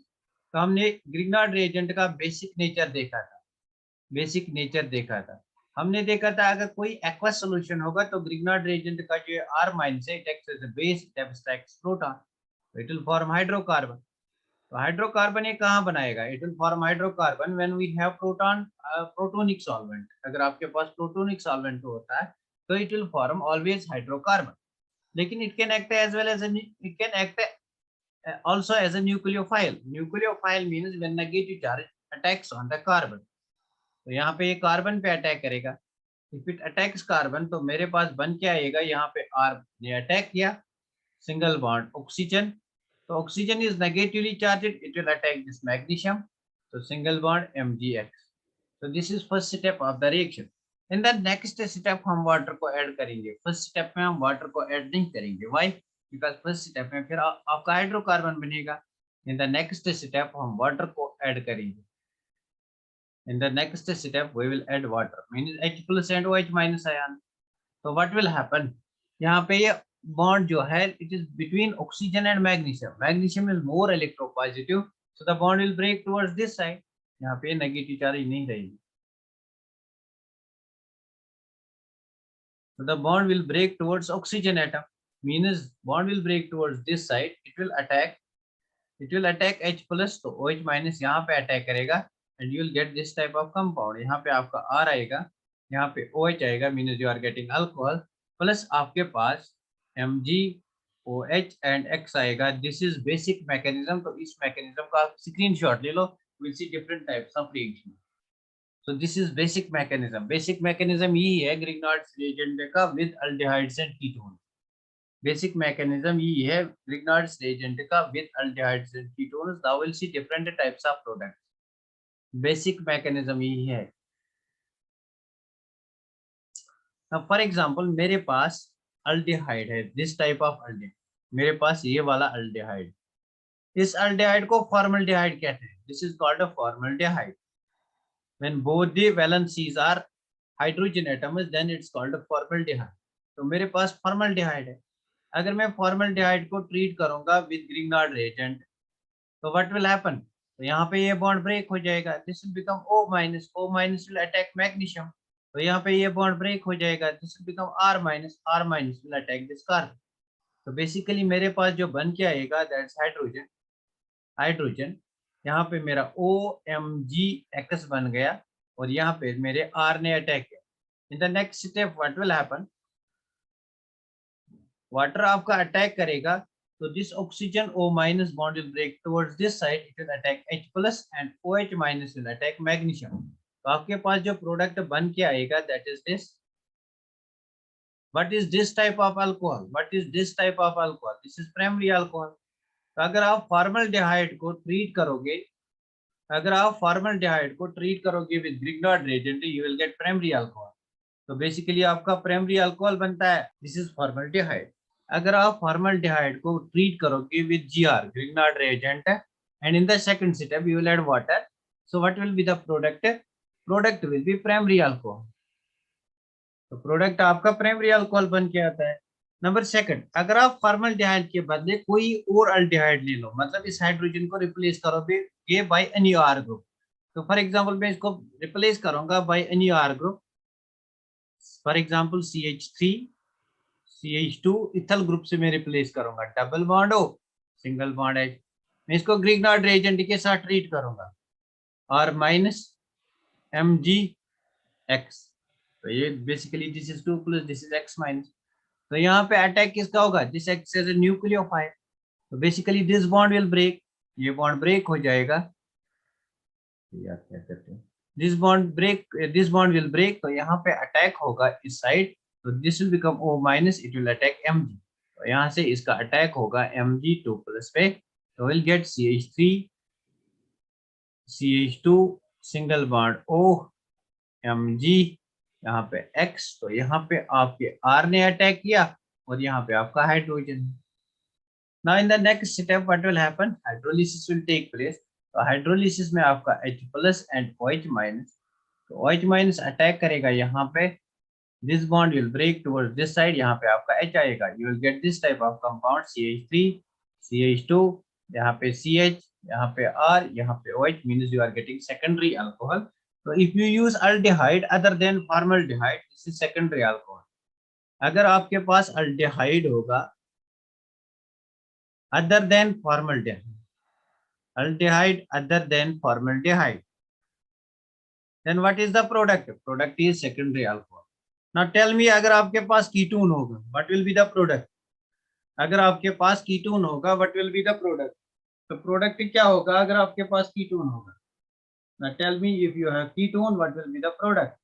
तो हमने Grignard reagent का बेसिक नेचर देखा था. हमने देखा था अगर कोई एक्वस सॉल्यूशन होगा तो Grignard reagent का जो R माइनस है, it acts as a base, it abstracts proton, it will form hydrocarbon. तो हाइड्रोकार्बन ये कहाँ बनाएगा? it will form hydrocarbon when we have protonic solvent. अगर आपके पास प्रोटोनिक सॉल्वेंट होता है तो it will form always hydrocarbon. लेकिन it can act as well as it can act also as a nucleophile. Nucleophile means when negative charge attacks on the carbon. तो यहाँ पे ये कार्बन पे अटैक करेगा. इफ इट अटैक्स कार्बन तो मेरे पास बन के आएगा, यहाँ पे R ने अटैक किया, सिंगल बॉन्ड ऑक्सीजन. तो oxygen is negatively charged, it will attack this magnesium, तो सिंगल बॉन्ड MgX. तो this is first step of the reaction. In the next step हम वाटर को ऐड करेंगे. फर्स्ट स्टेप में हम वाटर को ऐड नहीं करेंगे. व्हाई? बिकॉज फर्स्ट स्टेप में फिर आपका हाइड्रोकार्बन बनेगा. इन द नेक्स्ट स्टेप हम वाटर को ऐड करेंगे. In the next step we will add water, means H plus and OH minus ion. So what will happen? यहाँ पे ये bond जो है it is between oxygen and magnesium. Magnesium is more electropositive, so the bond will break towards this side. यहाँ पे negative charge नहीं रहेगी. So the bond will break towards oxygen atom, means bond will break towards this side. It will attack H plus, तो OH minus यहाँ पे attack करेगा and you will get this type of compound. यहाँ पे आपका R आएगा, यहाँ पे OH आएगा, means you are getting alcohol, plus आपके पास MgOH एंड X आएगा। This is basic mechanism. तो इस मैकेनिज्म का आप स्क्रीनशॉट ले लो, will see different types of reaction. So this is basic mechanism. Basic mechanism यही है ग्रिग्नार्ड्स रिएजेंट का with aldehydes and ketone. Basic mechanism यही है ग्रिग्नार्ड्स रिएजेंट का with aldehydes and ketones. Now will see different types of products. Basic mechanism यही है। फॉर एग्जांपल मेरे पास अल्डिहाइड है, दिस टाइप ऑफ अल्डिहाइड, मेरे पास ये वाला अल्डिहाइड, इस अल्डिहाइड को फॉर्मल्डिहाइड कहते हैं। This is called a formaldehyde. When both the valencies are hydrogen atoms then it's called a formaldehyde. तो मेरे पास फॉर्मल्डिहाइड है। अगर मैं फॉर्मल्डिहाइड को ट्रीट करूंगा विद ग्रिग्नार्ड रिएजेंट, तो व्हाट विल हैपन? तो यहाँ पे ये बॉन्ड ब्रेक हो जाएगा, this will become O minus, O minus will attack magnesium. तो यहाँ पे ये बॉन्ड ब्रेक हो जाएगा, this will become R minus, R minus will attack this carbon. तो बेसिकली मेरे पास जो बन के आएगा दैट्स हाइड्रोजन, हाइड्रोजन। यहाँ पे मेरा OMgX बन गया और यहाँ पे मेरे R ने अटैक किया। In the next step what will happen? Water आपका अटैक करेगा, तो this oxygen O minus bond will break towards this side, it will attack H plus and OH minus will attack magnesium. तो आपके पास जो प्रोडक्ट बन के आएगा that is this. What is this type of alcohol? What is this type of alcohol? This is primary alcohol. तो अगर आप फॉर्मल्डिहाइड को ट्रीट करोगे, अगर आप फॉर्मल्डिहाइड को ट्रीट करोगे with Grignard reagent, you will gate primary alcohol. तो बेसिकली आपका प्राइमरी अल्कोहल बनता है, दिस इज फॉर्मल्डिहाइड। अगर आप फॉर्मल्डिहाइड को ट्रीट करोगे with GR Grignard reagent and in the second step you will add water, so what will be the product? Product will be primary alcohol. तो प्रोडक्ट आपका प्राइमरी अल्कोहल बन के आता है। नंबर सेकंड, अगर आप फॉर्मल्डिहाइड के बदले कोई और अल्डिहाइड ले लो, मतलब इस हाइड्रोजन को रिप्लेस करोगे बाय एनी R ग्रुप। तो फॉर एग्जांपल मैं इसको रिप्लेस करूंगा by any R group, for example CH3 CH2 ethyl group से मैं रिप्लेस करूंगा, double bond O single bond H। मैं इसको ग्रिग्नार्ड रिएजेंट के साथ ट्रीट करूंगा, R माइनस MgX। तो ये basically this is 2 plus this is X minus. तो यहाँ पे अटैक किसका होगा? This acts as a nucleophile. तो basically this bond will break, ये बॉन्ड ब्रेक हो जाएगा, या क्या कहते हैं, this bond break, this bond will break. तो यहाँ पे अटैक होगा इस साइड, तो this will become O minus, it will attack Mg। तो यहाँ से इसका अटैक होगा Mg2 प्लस पे, तो will get CH3 CH2 single bond O Mg, यहाँ पे X। तो यहाँ पे आपके R ने अटैक किया और यहाँ पे आपका hydrogen. Now in the next step what will happen? Hydrolysis will take place. तो हाइड्रोलिसिस में आपका H plus and OH minus, तो OH माइनस अटैक करेगा यहाँ पे, this bond will break towards this side, यहाँ पे आपका H आएगा, you will get this type of compound CH3 CH2, यहाँ पे CH, यहाँ पे R, यहाँ पे OH, means you are getting secondary alcohol. तो if you use aldehyde other than formaldehyde, this is secondary alcohol. अगर आपके पास अल्डिहाइड होगा other than formaldehyde, aldehyde other than formaldehyde, then what is the product? Product is secondary alcohol. Now tell me, अगर आपके पास कीटोन होगा, what will be the product? अगर आपके पास कीटोन होगा, what will be the product? तो प्रोडक्ट क्या होगा अगर आपके पास कीटोन होगा? Now tell me, if you have ketone, what will be the product?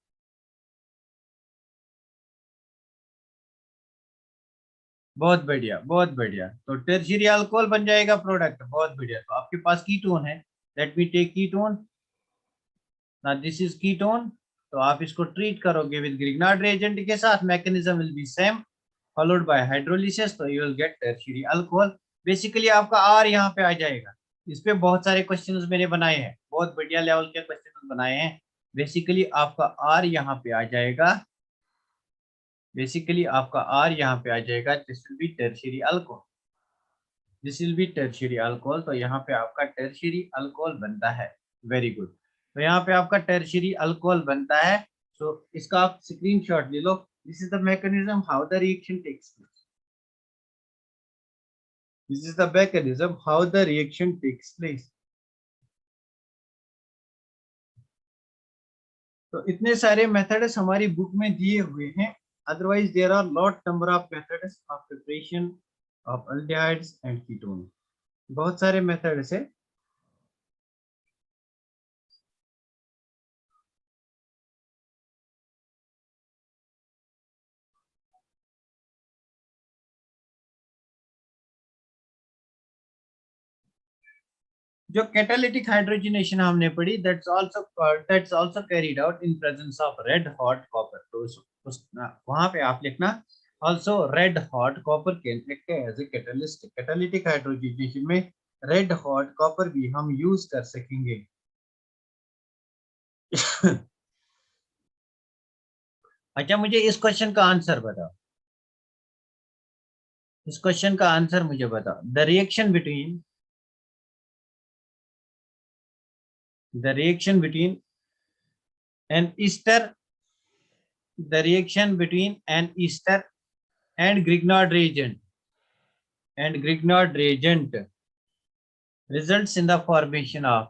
बहुत बढ़िया, बहुत बढ़िया। तो टर्शियरी अल्कोहल बन जाएगा प्रोडक्ट, बहुत बढ़िया। तो आपके पास कीटोन है, लेट मी टेक कीटोन। ना दिस इज कीटोन। तो आप इसको ट्रीट करोगे विद ग्रिग्नार्ड रिएजेंट के साथ, mechanism will be same, followed by hydrolysis, तो you will get tertiary alcohol. Basically आपका आर यहाँ पे आ जाएगा। इस पे बहुत सारे क्वेश्चंस मैंने बनाए हैं, बहुत बढ़िया लेवल के क्वेश्चंस बनाए हैं। बेसिकली आपका आर यहाँ पे आ जाएगा, बेसिकली आपका आर यहाँ पे आ जाएगा, this will B tertiary alcohol, this will B tertiary alcohol. तो यहाँ पे आपका टर्शियरी अल्कोहल बनता है। Very good. तो यहाँ पे आपका टर्शियरी अल्कोहल बनता है। सो इसका आप स्क्रीनशॉट ले लो। This is the mechanism how the reaction takes place, this is the mechanism how the reaction takes place. तो इतने सारे मेथड्स हमारी बुक में दिए हुए हैं, otherwise there are lot number of methods of preparation of aldehydes and ketone, बहुत सारे मेथड्स है। जो कैटालिटिक हाइड्रोजनेशन हमने पढ़ी, that's also carried out in presence of red hot copper. तो वहां पे आप लिखना also red hot copper can act as a catalyst. Catalytic hydrogenation में रेड हॉट कॉपर भी हम यूज कर सकेंगे। अच्छा, मुझे इस क्वेश्चन का आंसर बताओ, इस क्वेश्चन का आंसर मुझे बताओ। The reaction between an ester the reaction between an ester and Grignard reagent results in the formation of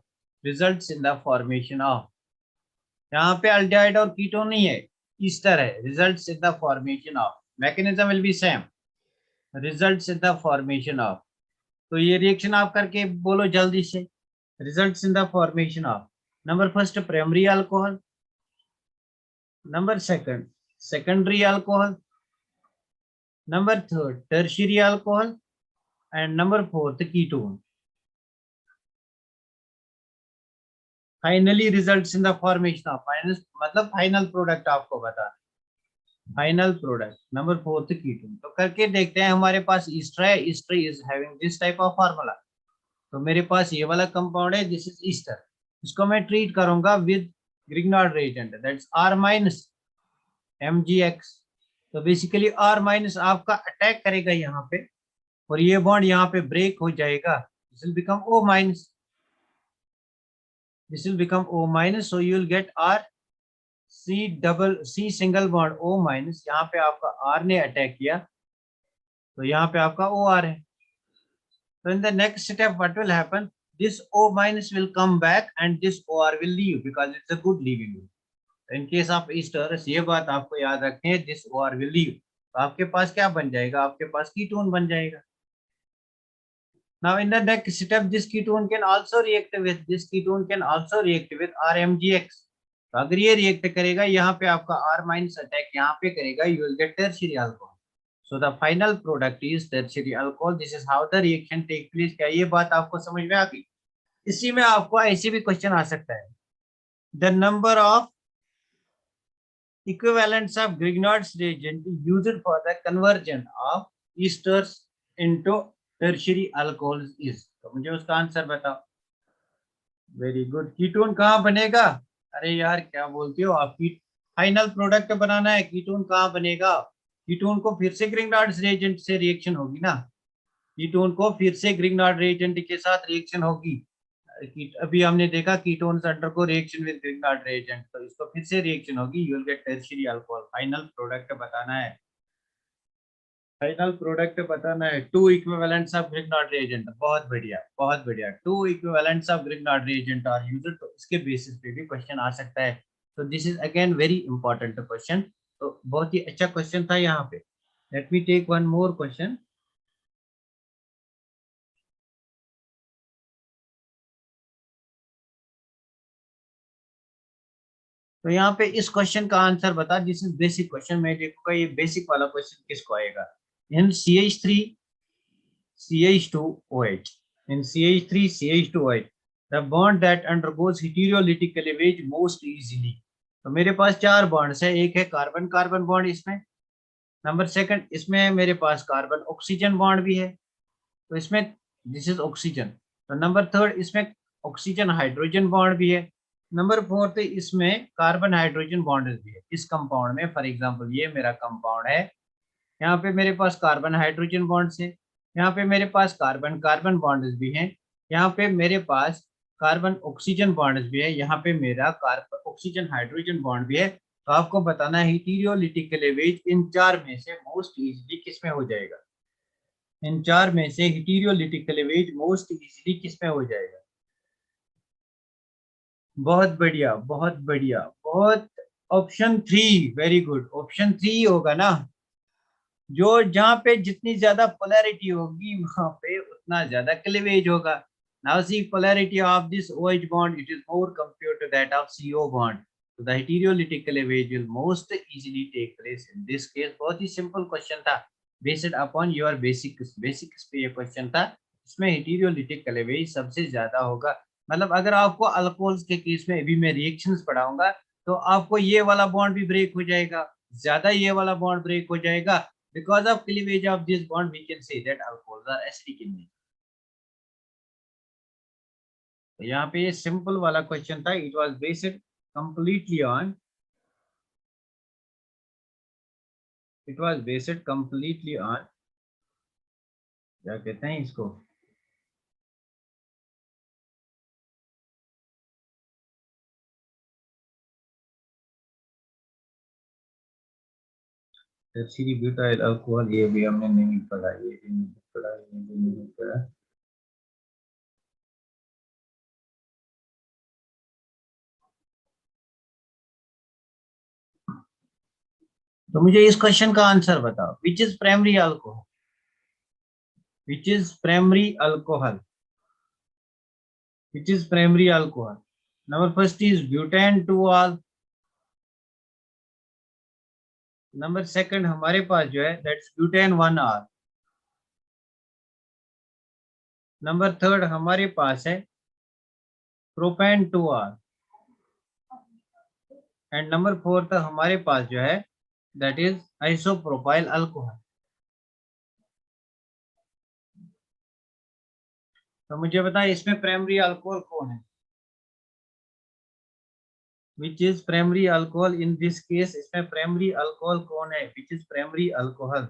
यहाँ पे अल्डिहाइड और कीटोन नहीं है, ईस्टर है। Results in the formation of, mechanism will be same, results in the formation of. तो ये रिएक्शन आप करके बोलो जल्दी से। Results in the formation of, number first primary alcohol, number second secondary alcohol, number third tertiary alcohol, and number fourth ketone. Finally results in the formation of final, मतलब फाइनल प्रोडक्ट आपको बता, final product number fourth ketone. तो करके देखते हैं, हमारे पास ईस्टर है, Easter is having this type of formula. तो मेरे पास ये वाला कंपाउंड है, दिस इज ईस्टर, इसको मैं ट्रीट करूंगा with Grignard reagent, that's R minus MgX। तो बेसिकली R माइनस आपका अटैक करेगा यहाँ पे, और ये बॉन्ड यहाँ पे ब्रेक हो जाएगा, this will become O minus, this will become O minus, so you will gate R C single bond O minus, यहाँ पे आपका R ने अटैक किया तो यहाँ पे आपका OR है। तो in the next step what will happen, this O minus will come back and this OR will leave because it's a good leaving group. In case of esters ये बात आपको याद रखनी है, दिस OR विल लीव। तो आपके पास क्या बन जाएगा, आपके पास कीटोन बन जाएगा। Now in the next step, this ketone can also react with RMGX। तो अगर ये रिएक्ट करेगा, यहाँ पे आपका R माइनस अटैक यहाँ पे करेगा, you will get tertiary alcohol। So the final product is tertiary alcohol। This is how the reaction take place। क्या ये बात आपको समझ में आ गई? इसी में आपको ऐसे भी क्वेश्चन आ सकता है, the number of equivalents of Grignard's reagent used for the conversion of esters into tertiary alcohols is। तो मुझे उसका आंसर बताओ। Very good. कीटोन कहाँ बनेगा? अरे यार क्या बोलते हो आप, फाइनल प्रोडक्ट बनाना है, कीटोन कहाँ बनेगा? कीटोन को फिर से ग्रिग्नार्ड रिएजेंट से रिएक्शन होगी ना, कीटोन को फिर से ग्रिग्नार्ड रिएजेंट के साथ रिएक्शन होगी। अभी हमने देखा ketone undergo reaction with Grignard reagent, तो इसको फिर से रिएक्शन होगी, you will get tertiary alcohol. Final product बताना है, फाइनल प्रोडक्ट बताना है। Two equivalents of Grignard reagent, बहुत बढ़िया बहुत बढ़िया। Two equivalents of Grignard reagent are used, तो इसके बेसिस पे भी क्वेश्चन आ सकता है। तो this is again very important question, तो बहुत ही अच्छा क्वेश्चन था यहाँ पे। Let me take one more question. तो यहाँ पे इस क्वेश्चन का आंसर बता, दिस इज बेसिक क्वेश्चन। मैं देखूंगा ये बेसिक वाला क्वेश्चन किसको आएगा। इन CH3 CH2OH, in CH3 CH2OH, the bond that undergoes heterolytic cleavage most easily। तो मेरे पास चार बॉन्ड्स है, एक है कार्बन कार्बन बॉन्ड इसमें, नंबर सेकंड इसमें मेरे पास कार्बन ऑक्सीजन बॉन्ड भी है, तो इसमें दिस इज ऑक्सीजन। तो नंबर थर्ड इसमें ऑक्सीजन हाइड्रोजन बॉन्ड भी है, नंबर फोर्थ इसमें कार्बन हाइड्रोजन बॉन्ड भी है इस कंपाउंड में। फॉर एग्जांपल ये मेरा कंपाउंड है, यहाँ पे मेरे पास कार्बन हाइड्रोजन बॉन्ड्स है, यहाँ पे मेरे पास कार्बन कार्बन बॉन्ड्स भी हैं, यहाँ पे मेरे पास कार्बन ऑक्सीजन बॉन्ड्स भी है, यहाँ पे मेरा कार्बन ऑक्सीजन हाइड्रोजन बॉन्ड भी है। तो आपको बताना है हीटेरोलिटिक क्लीवेज इन चार में से मोस्ट इजीली किसमें हो जाएगा, इन चार में से हीटेरोलिटिक क्लीवेज मोस्ट इजीली किसमें हो जाएगा। बहुत बढ़िया बहुत बढ़िया, बहुत ऑप्शन 3, वेरी गुड, ऑप्शन 3 होगा ना, जो जहाँ पे जितनी ज्यादा पोलैरिटी होगी वहां पे उतना ज्यादा क्लीवेज होगा. Now see polarity of this OH bond, it is more compared to that of CO bond. So the heterolytic cleavage will most easily take place in this case. बहुत ही simple question था, based upon your basics पे ये question था. इसमें heterolytic cleavage सबसे ज्यादा होगा. मतलब अगर आपको अल्कोहल्स के केस में अभी मैं रिएक्शंस पढ़ाऊंगा तो आपको ये वाला बॉन्ड भी ब्रेक हो जाएगा, ज्यादा ये वाला बॉन्ड ब्रेक हो जाएगा. Because of cleavage of this bond, we can say that alcohols are acidic in nature. तो यहाँ पे ये सिंपल वाला क्वेश्चन था. It was based completely on क्या कहते हैं इसको, टर्शियरी ब्यूटाइल अल्कोहल. ये भी हमने नहीं पढ़ा, ये भी नहीं पढ़ा, ये भी नहीं पढ़ा. तो मुझे इस क्वेश्चन का आंसर बताओ. Which is primary alcohol, which is primary alcohol, which is primary alcohol. Number first is butane 2 all. Number second हमारे पास जो है that's butane 1 all. Number third हमारे पास है propane 2 all. And number fourth हमारे पास जो है दैट इज आइसोप्रोपाइल अल्कोहल. तो मुझे बताएं इसमें प्राइमरी अल्कोहल कौन है, which is primary alcohol in this case. इसमें प्राइमरी अल्कोहल कौन है, which is primary alcohol.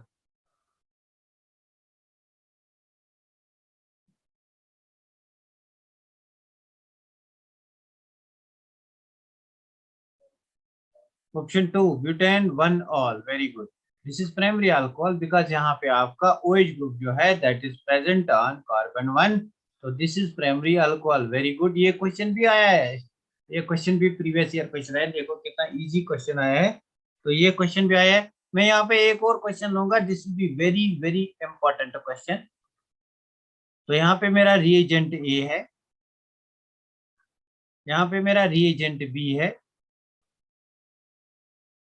Option 2 butane 1 all, very good. This is primary alcohol because यहाँ पे आपका OH ग्रुप जो है that is present on carbon 1. तो this is primary alcohol, very good. ये क्वेश्चन भी आया है, ये क्वेश्चन भी प्रीवियस ईयर क्वेश्चन है. देखो कितना इजी क्वेश्चन आया है. तो ये क्वेश्चन भी आया है. मैं यहाँ पे एक और क्वेश्चन लूंगा, this will be very very important question. तो यहाँ पे मेरा रिएजेंट ए है, यहाँ पे मेरा रिएजेंट बी है,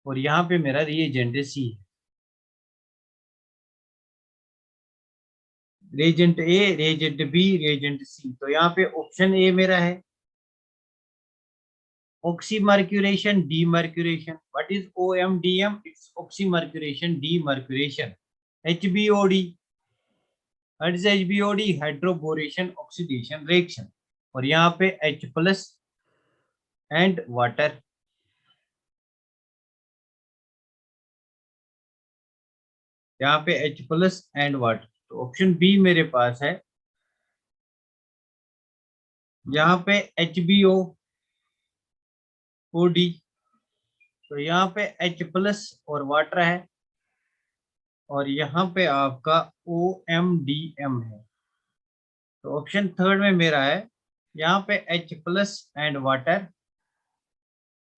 और यहाँ पे मेरा रिएजेंट सी है. रिएजेंट ए, रिएजेंट बी, रिएजेंट सी. तो यहाँ पे ऑप्शन ए मेरा है oxymercuration demercuration. What is OMDM? It's oxymercuration demercuration. HBOD, what is HBOD? Hydroboration oxidation reaction. और यहाँ पे H प्लस एंड वाटर. यहाँ पे H प्लस एंड वाटर. तो ऑप्शन बी मेरे पास है, यहाँ पे HBO OD. तो यहाँ पे H प्लस और वाटर है, और यहाँ पे आपका OMDM है. तो ऑप्शन थर्ड में मेरा है, यहाँ पे H प्लस एंड वाटर.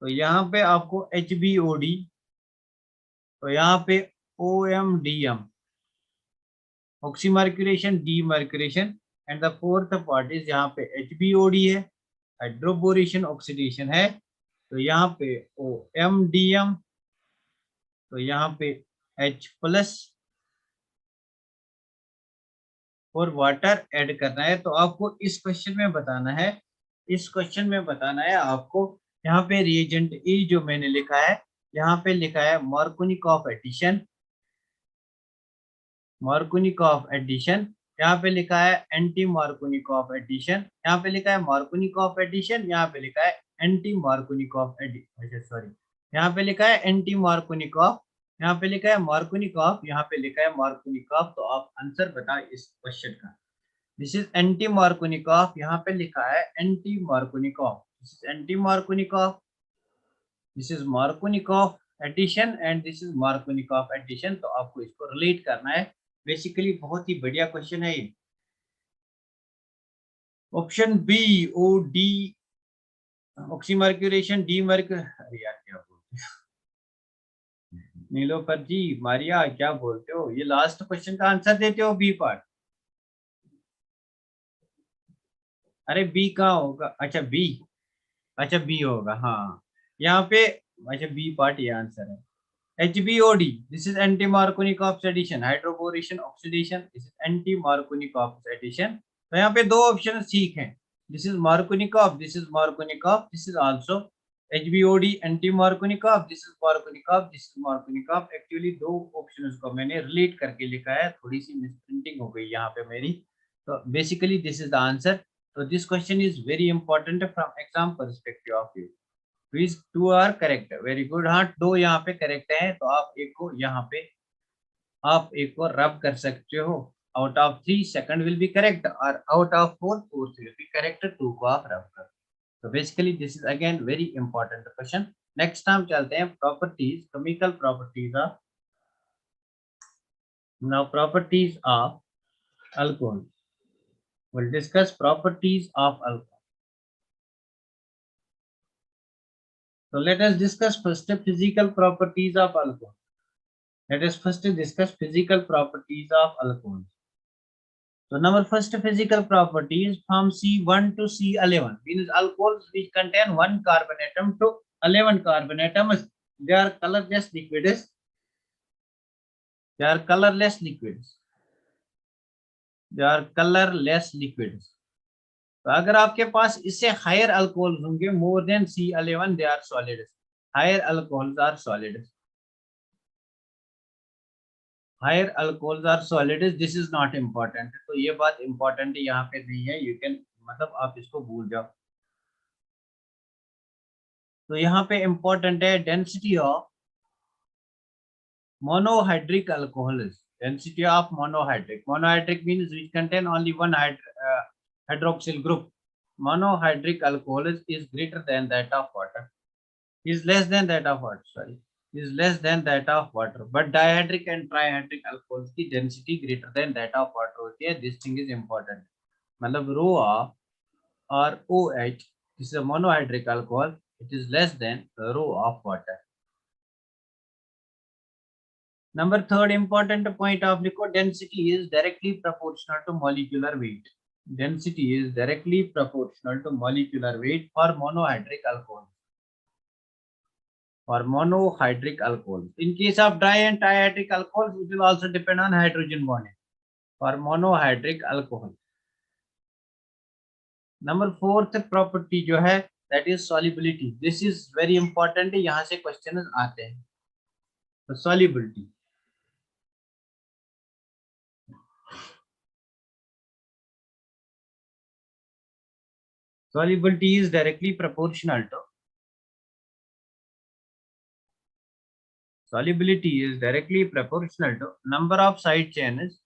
तो यहाँ पे आपको HBOD, तो यहाँ पे OMDM, oxymercuration demercuration. And the fourth part is यहाँ पे HBOD है, हाइड्रोबोरेशन ऑक्सीडेशन है. तो यहाँ पे OMDM, तो यहाँ पे H प्लस और वाटर ऐड करना है. तो आपको इस क्वेश्चन में बताना है, इस क्वेश्चन में बताना है आपको. यहाँ पे रिएजेंट ए जो मैंने लिखा है, यहाँ पे लिखा है मार्कोनिकॉफ एडिशन, मार्कोनिकॉफ एडिशन. यहाँ पे लिखा है एंटी मार्कोनिकॉफ एडिशन, यहाँ पे लिखा है मार्कोनिकॉफ एडिशन, यहाँ पे लिखा है एंटी मार्कोनिकॉफ एडिशन, सॉरी, यहाँ पे लिखा है एंटी मार्कोनिकॉफ, यहाँ पे लिखा है मार्कोनिकॉफ, यहाँ पे लिखा है मार्कोनिकॉफ. तो आप आंसर बताओ इस क्वेश्चन का. दिस इज एंटी मार्कोनिकॉफ, यहाँ पे लिखा है anti Markovnikov. This is anti Markovnikov, this is Markovnikov addition, and this is Markovnikov addition. तो आपको इसको रिलेट करना है. बेसिकली बहुत ही बढ़िया क्वेश्चन है ये. ऑप्शन बी OD, ऑक्सीमर्क्यूरेशन डीमर्क, अरे यार क्या बोलते नीलोफर जी, मारिया क्या बोलते हो, ये लास्ट क्वेश्चन का आंसर देते हो बी पार्ट? अरे बी कहाँ होगा, अच्छा बी, अच्छा बी होगा हाँ यहाँ पे। अच्छा बी पार्ट ये आंसर है। HBOD, this is anti-Markovnikov addition, hydroboration oxidation, this is anti-Markovnikov addition। तो यहाँ पे दो ऑप्शन ठीक हैं, this is Markovnikov, this is Markovnikov, this is also HBOD anti-Markovnikov, this is Markovnikov, this is Markovnikov। Actually दो ऑप्शंस को मैंने रिलेट करके लिखा है, थोड़ी सी मिसप्रिंटिंग हो गई यहाँ पे मेरी। तो basically this is the answer. तो this question is very important from exam perspective of you. Which two are correct? Very good. हाँ दो यहाँ पे करेक्ट है, तो आप एक को यहाँ पे आप एक को रब कर सकते हो। Out of 3 second will be correct, और out of 4 fourth will be correct, 2 को आप रब कर। तो basically this is again very important question. Next हम चलते हैं properties, chemical properties of, now properties of alcohol. Will discuss properties of alcohol. So let us discuss first physical properties of alcohol. Let us first discuss physical properties of alcohol. So number first physical property is from C1 to C11, means alcohols which contain one carbon atom to 11 carbon atoms. They are colorless liquids. They are colorless liquids. They are colorless liquids. तो अगर आपके पास इससे हायर अल्कोहल होंगे, more than C11, they are solids. Higher alcohols are solids. Higher alcohols are solids. This is not important. तो ये बात important यहाँ पे नहीं है, you can मतलब आप इसको भूल जाओ। तो यहाँ पे important है density of monohydric alcohols. Density of monohydric. Monohydric means which contain only one hydroxyl group. Monohydric alcohols is greater than that of water. Is less than that of water. Sorry, is less than that of water. But dihydric and trihydric alcohols की density greater than that of water होती है. This thing is important. मतलब rho of or OH, this is a monohydric alcohol. It is less than the rho of water. Number third important point of liquid density is directly proportional to molecular weight. Density is directly proportional to molecular weight for monohydric alcohol. For monohydric alcohol. In case of dry and trihydric alcohol, it will also depend on hydrogen bonding. For monohydric alcohol. Number fourth property जो है that is solubility. This is very important. यहाँ से questions आते हैं. तो solubility. Solubility is directly proportional to number of side chains,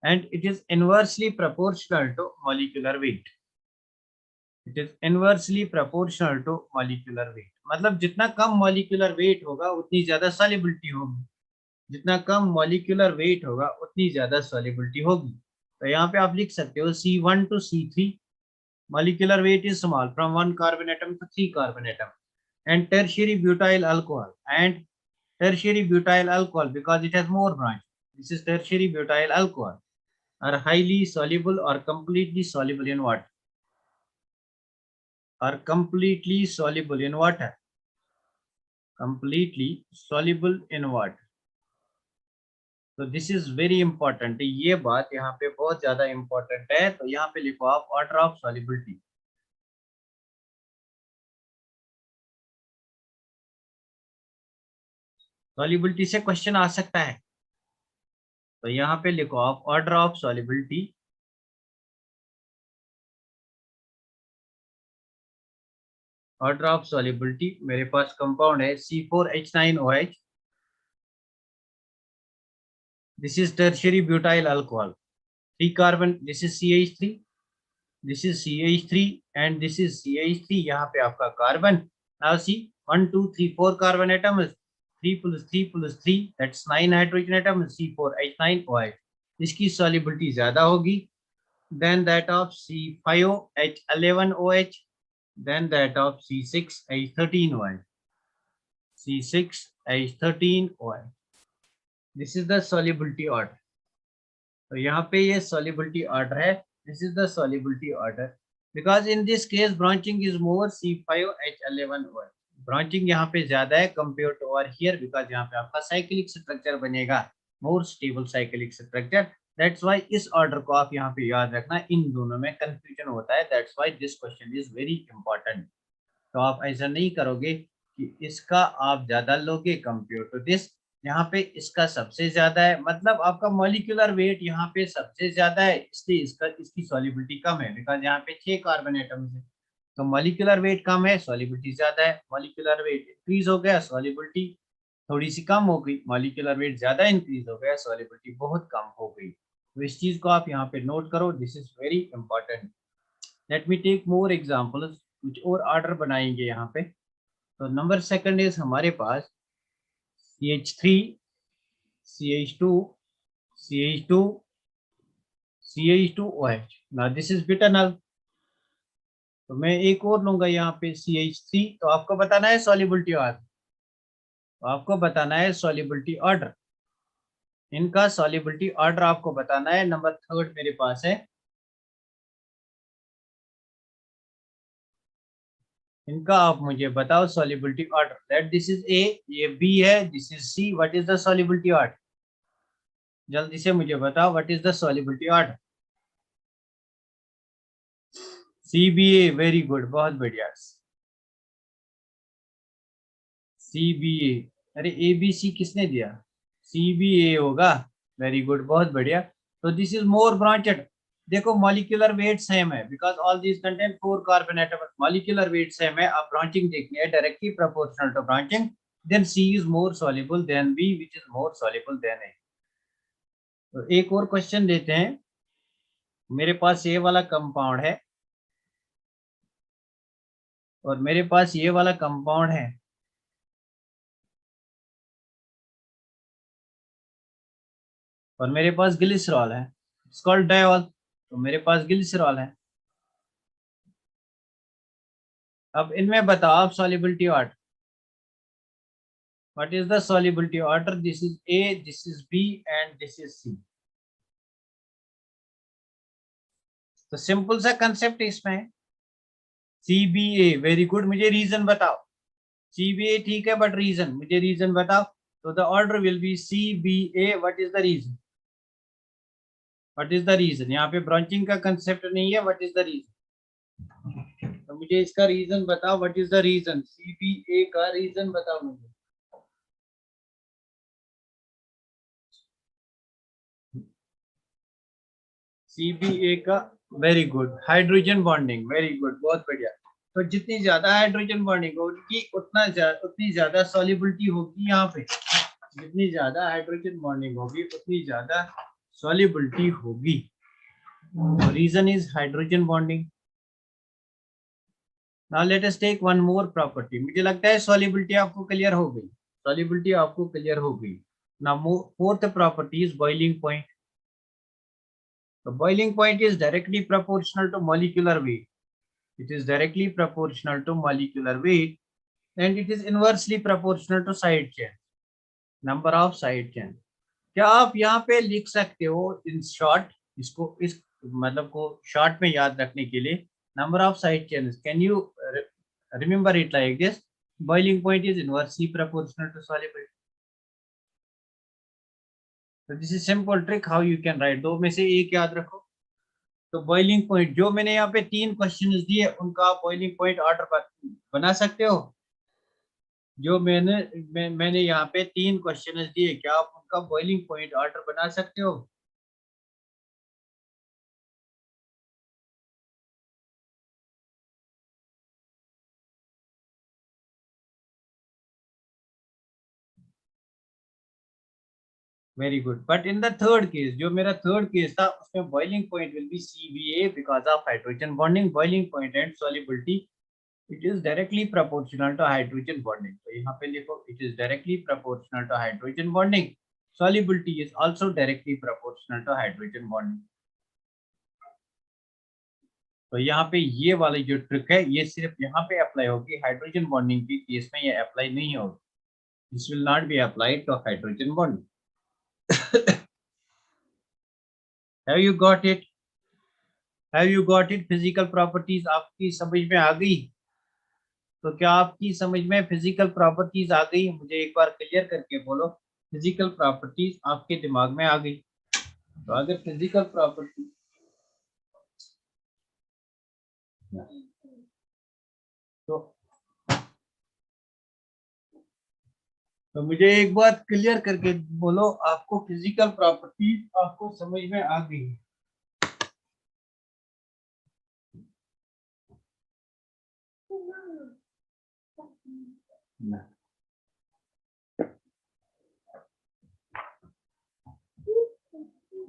and it is inversely proportional to molecular weight. It is inversely proportional to molecular weight. मतलब जितना कम molecular weight होगा उतनी ज्यादा solubility होगी, जितना कम molecular weight होगा उतनी ज्यादा solubility होगी। तो यहाँ पे आप लिख सकते हो C1 to C3, molecular weight is small from 1 carbon atom to 3 carbon atom, and tertiary butyl alcohol because it has more branch. This is tertiary butyl alcohol are highly soluble or completely soluble in water. Are completely soluble in water. Completely soluble in water. तो दिस इज वेरी इंपॉर्टेंट। ये बात यहाँ पे बहुत ज्यादा इंपॉर्टेंट है, तो यहाँ पे लिखो आप ऑर्डर ऑफ सॉल्युबिलिटी। सॉल्युबिलिटी से क्वेश्चन आ सकता है, तो यहाँ पे लिखो आप order of solubility. Order of solubility मेरे पास कंपाउंड है C4H9OH। This is tertiary butyl alcohol, 3 carbon, this is CH3, this is CH3 and this is CH3। यहाँ पे आपका carbon, now see 1 2 3 4 carbon atoms, 3 + 3 + 3 that's 9 hydrogen atoms, C4H9OH। इसकी सॉल्युबिलिटी ज्यादा होगी, then that of C5H11OH, then that of C6H13OH. C6H13OH. This is the solubility order. तो यहाँ पे ये solubility order है. This is the solubility order. Because in this case branching is more C5H11OH. Branching यहाँ पे ज्यादा है compared to over here because यहाँ पे आपका cyclic structure बनेगा, more stable cyclic structure. That's why इस order को आप यहाँ पे याद रखना, इन दोनों में confusion होता है. That's why this question is very important. तो आप ऐसा नहीं करोगे कि इसका आप ज्यादा लोगे कंपेयर टू दिस. यहाँ पे इसका सबसे ज्यादा है, मतलब आपका मॉलिक्यूलर वेट यहाँ पे सबसे ज्यादा है, इसलिए इसकी सॉल्युबिलिटी कम है. बिकॉज यहाँ पे 6 कार्बन एटम्स है, तो मॉलिक्यूलर वेट कम है, सॉल्युबिलिटी ज्यादा है. मॉलिक्यूलर वेट इंक्रीज हो गया, सॉल्युबिलिटी थोड़ी सी कम हो गई. मॉलिक्यूलर वेट ज्यादा इंक्रीज हो गया, सॉल्युबिलिटी बहुत कम हो गई. तो इस चीज को आप यहाँ पे नोट करो. This is very important. Let me take more examples. कुछ और ऑर्डर बनाएंगे यहाँ पे. तो नंबर सेकंड इज हमारे पास CH3, CH2, CH2, CH2OH. now this is butanol. तो मैं एक और लूंगा यहाँ पे CH3. तो आपको बताना है सॉल्युबिलिटी ऑर्डर. तो आपको बताना है सॉल्युबिलिटी ऑर्डर. इनका सॉल्युबिलिटी ऑर्डर आपको बताना है. नंबर थर्ड मेरे पास है, इनका आप मुझे बताओ solubility order. That this is A, ये बी है, this is C. What is the solubility order? जल्दी से मुझे बताओ what is the solubility order. CBA, very good, बहुत बढ़िया. CBA. अरे ABC किसने दिया? CBA होगा. वेरी गुड, बहुत बढ़िया. तो दिस इज मोर ब्रांचेड. देखो मॉलिक्यूलर वेट सेम है because all these contain 4 carbon atom. Molecular weight same है. अब ब्रांचिंग देखनी है, directly proportional to branching. Then C is more soluble than B, which is more soluble than A. तो एक और क्वेश्चन लेते हैं. मेरे पास ये वाला कंपाउंड है और मेरे पास ये वाला कंपाउंड है. और मेरे पास ग्लिसरॉल है. It's called diol. तो मेरे पास ग्लिसरॉल है. अब इनमें बताओ आप solubility order. What is the solubility order? This is A, this is B and this is C. तो सिंपल सा कंसेप्ट इसमें. CBA, very good. मुझे रीजन बताओ. CBA ठीक है, बट रीजन, मुझे रीजन बताओ. तो the order will be CBA. What is the reason? What is the reason? यहाँ पे ब्रांचिंग का कंसेप्ट नहीं है. What is the reason? तो मुझे इसका रीजन बताओ. What is the reason? CBA का रीजन बताओ मुझे. CBA का, very good, hydrogen bonding. Very good, बहुत बढ़िया. तो जितनी ज्यादा हाइड्रोजन बॉन्डिंग होगी उतनी ज्यादा सॉल्युबिलिटी होगी यहाँ पे. जितनी ज्यादा हाइड्रोजन बॉन्डिंग होगी उतनी ज्यादा सॉल्युबिलिटी होगी. Reason is hydrogen bonding. Now let us take one more property. मुझे लगता है सॉल्युबिलिटी आपको क्लियर हो गई. सॉल्युबिलिटी आपको क्लियर हो गई. Now fourth property is boiling point. The boiling point is directly proportional to molecular weight. It is directly proportional to molecular weight and it is inversely proportional to side chain, number of side chain. क्या आप यहाँ पे लिख सकते हो इन शॉर्ट, इसको इस मतलब को शॉर्ट में याद रखने के लिए, number of side chains? Can you remember it like this? Boiling point is inversely proportional to solubility. तो this is simple trick how you can write. दो में से एक याद रखो. तो बॉइलिंग पॉइंट, जो मैंने यहाँ पे 3 क्वेश्चन दिए उनका आप बॉइलिंग पॉइंट ऑर्डर बना सकते हो. जो मैंने यहाँ पे 3 क्वेश्चन दिए, क्या आप उनका बॉइलिंग पॉइंट ऑर्डर बना सकते हो? Very good. But in the third case, जो मेरा थर्ड केस था, उसमें boiling point will be CBA because of hydrogen bonding. Boiling point and solubility, it is directly proportional to hydrogen bonding. तो यहाँ पे लिखो, it is directly proportional to hydrogen bonding. Solubility is also directly proportional to hydrogen bonding. तो यहाँ पे ये वाली जो ट्रिक है ये सिर्फ यहाँ पे अप्लाई होगी, हाइड्रोजन बॉन्डिंग की केस में ये अप्लाई नहीं होगी. This will not be applied to hydrogen bonding. Have you got it? Have you got it? Physical properties आपकी समझ में आ गई? तो क्या आपकी समझ में फिजिकल प्रॉपर्टीज आ गई? मुझे एक बार क्लियर करके बोलो, फिजिकल प्रॉपर्टीज आपके दिमाग में आ गई? तो अगर फिजिकल प्रॉपर्टी तो तो मुझे एक बात क्लियर करके बोलो, आपको फिजिकल प्रॉपर्टीज आपको समझ में आ गई?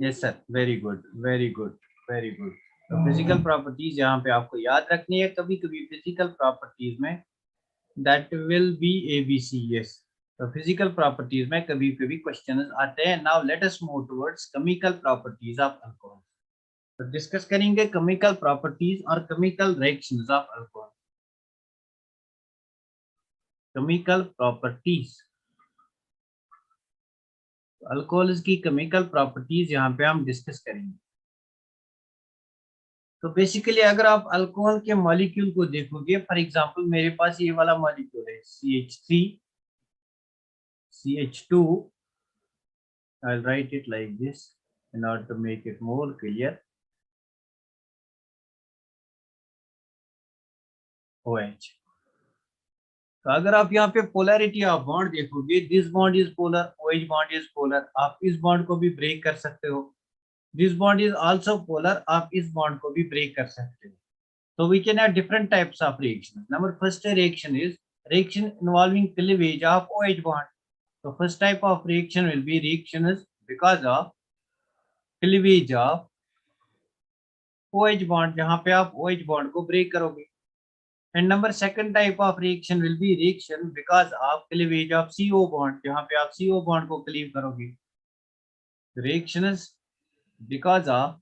Yes sir, very good very good very good. तो फिजिकल प्रॉपर्टीज यहाँ पे आपको याद रखनी है. कभी कभी फिजिकल प्रॉपर्टीज में that will be ABC. Yes, तो फिजिकल प्रॉपर्टीज में कभी कभी क्वेश्चन आते हैं. Now let us move towards chemical properties of alcohol. तो डिस्कस करेंगे केमिकल प्रॉपर्टीज और chemical reactions of alcohol. Chemical properties, alcohol की केमिकल प्रॉपर्टीज यहाँ पे हम डिस्कस करेंगे. तो बेसिकली अगर आप अल्कोहल के मॉलिक्यूल को देखोगे, फॉर एग्जांपल मेरे पास ये वाला मॉलिक्यूल है CH3 CH2. I'll write it like this in order to make it more clear. OH. तो अगर आप यहाँ पे पोलैरिटी ऑफ बॉन्ड देखोगे, this bond is polar, OH bond is polar. आप इस बॉन्ड को भी ब्रेक कर सकते हो. This bond is also polar, आप इस बॉन्ड को भी ब्रेक कर सकते हो. So we can have different types of reactions. Number first reaction is reaction involving cleavage of OH bond. So first type of reaction will be reaction is because of cleavage of OH bond, जहाँ पे आप OH bond को break करोगे. And number second type of reaction will be reaction because of cleavage of CO bond, जहाँ पे आप CO bond को cleave करोगे. Reaction is because of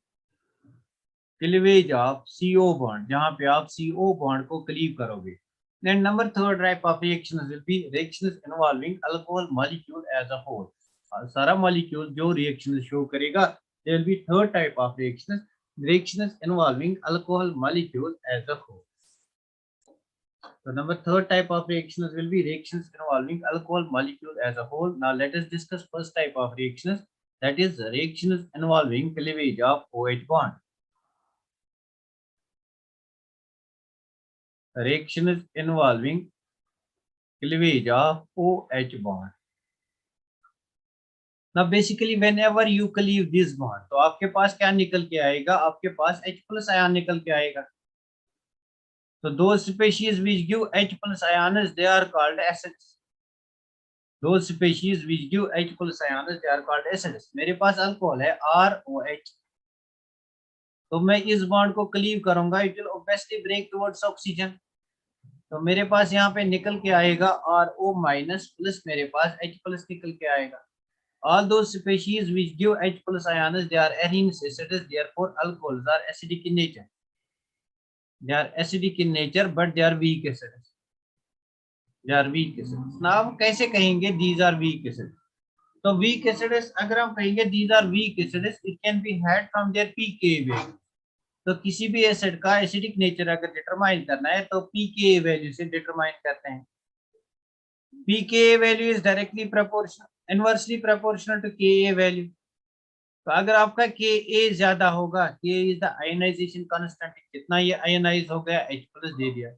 cleavage of CO bond, जहाँ पे आप CO bond को cleave करोगे. Then number third type of reactions will be reactions involving alcohol molecule as a whole. सारा molecule जो reactions show करेगा, there will be third type of reactions, reactions involving alcohol molecule as a whole. So number third type of reactions will be reactions involving alcohol molecule as a whole. Now let us discuss first type of reactions, that is reactions involving cleavage of OH bond. Reactions involving cleavage of OH bond. Now basically whenever you cleave this bond, तो आपके पास क्या निकल के आएगा? आपके पास H plus ion निकल के आएगा. So those species which give H plus ions they are called acids. Those species which give H plus ions they are called acids. मेरे पास अल्कोहल है ROH, तो मैं इस बॉन्ड को क्लीव करूंगा, it will obviously break towards oxygen. तो मेरे पास यहाँ पे निकल के आएगा RO माइनस प्लस, मेरे पास H प्लस निकल के आएगा. All those species which give H plus ions, they are arenes acids, therefore alcohols are acidic in nature. They are acidic in nature, but they are weak acids. They are weak acids. Now हम कैसे कहेंगे these are weak acids? तो weak acids अगर हम कहेंगे these are weak acids, it can be had from their pKa value. तो किसी भी एसिड का एसिडिक नेचर अगर डिटरमाइन करना है तो pKa वैल्यू से डिटरमाइन करते हैं. pKa value is directly proportional, inversely proportional to Ka value. तो अगर आपका Ka ज्यादा होगा, Ka is the ionization constant, जितना ये आयनाइज हो गया H प्लस दे दिया.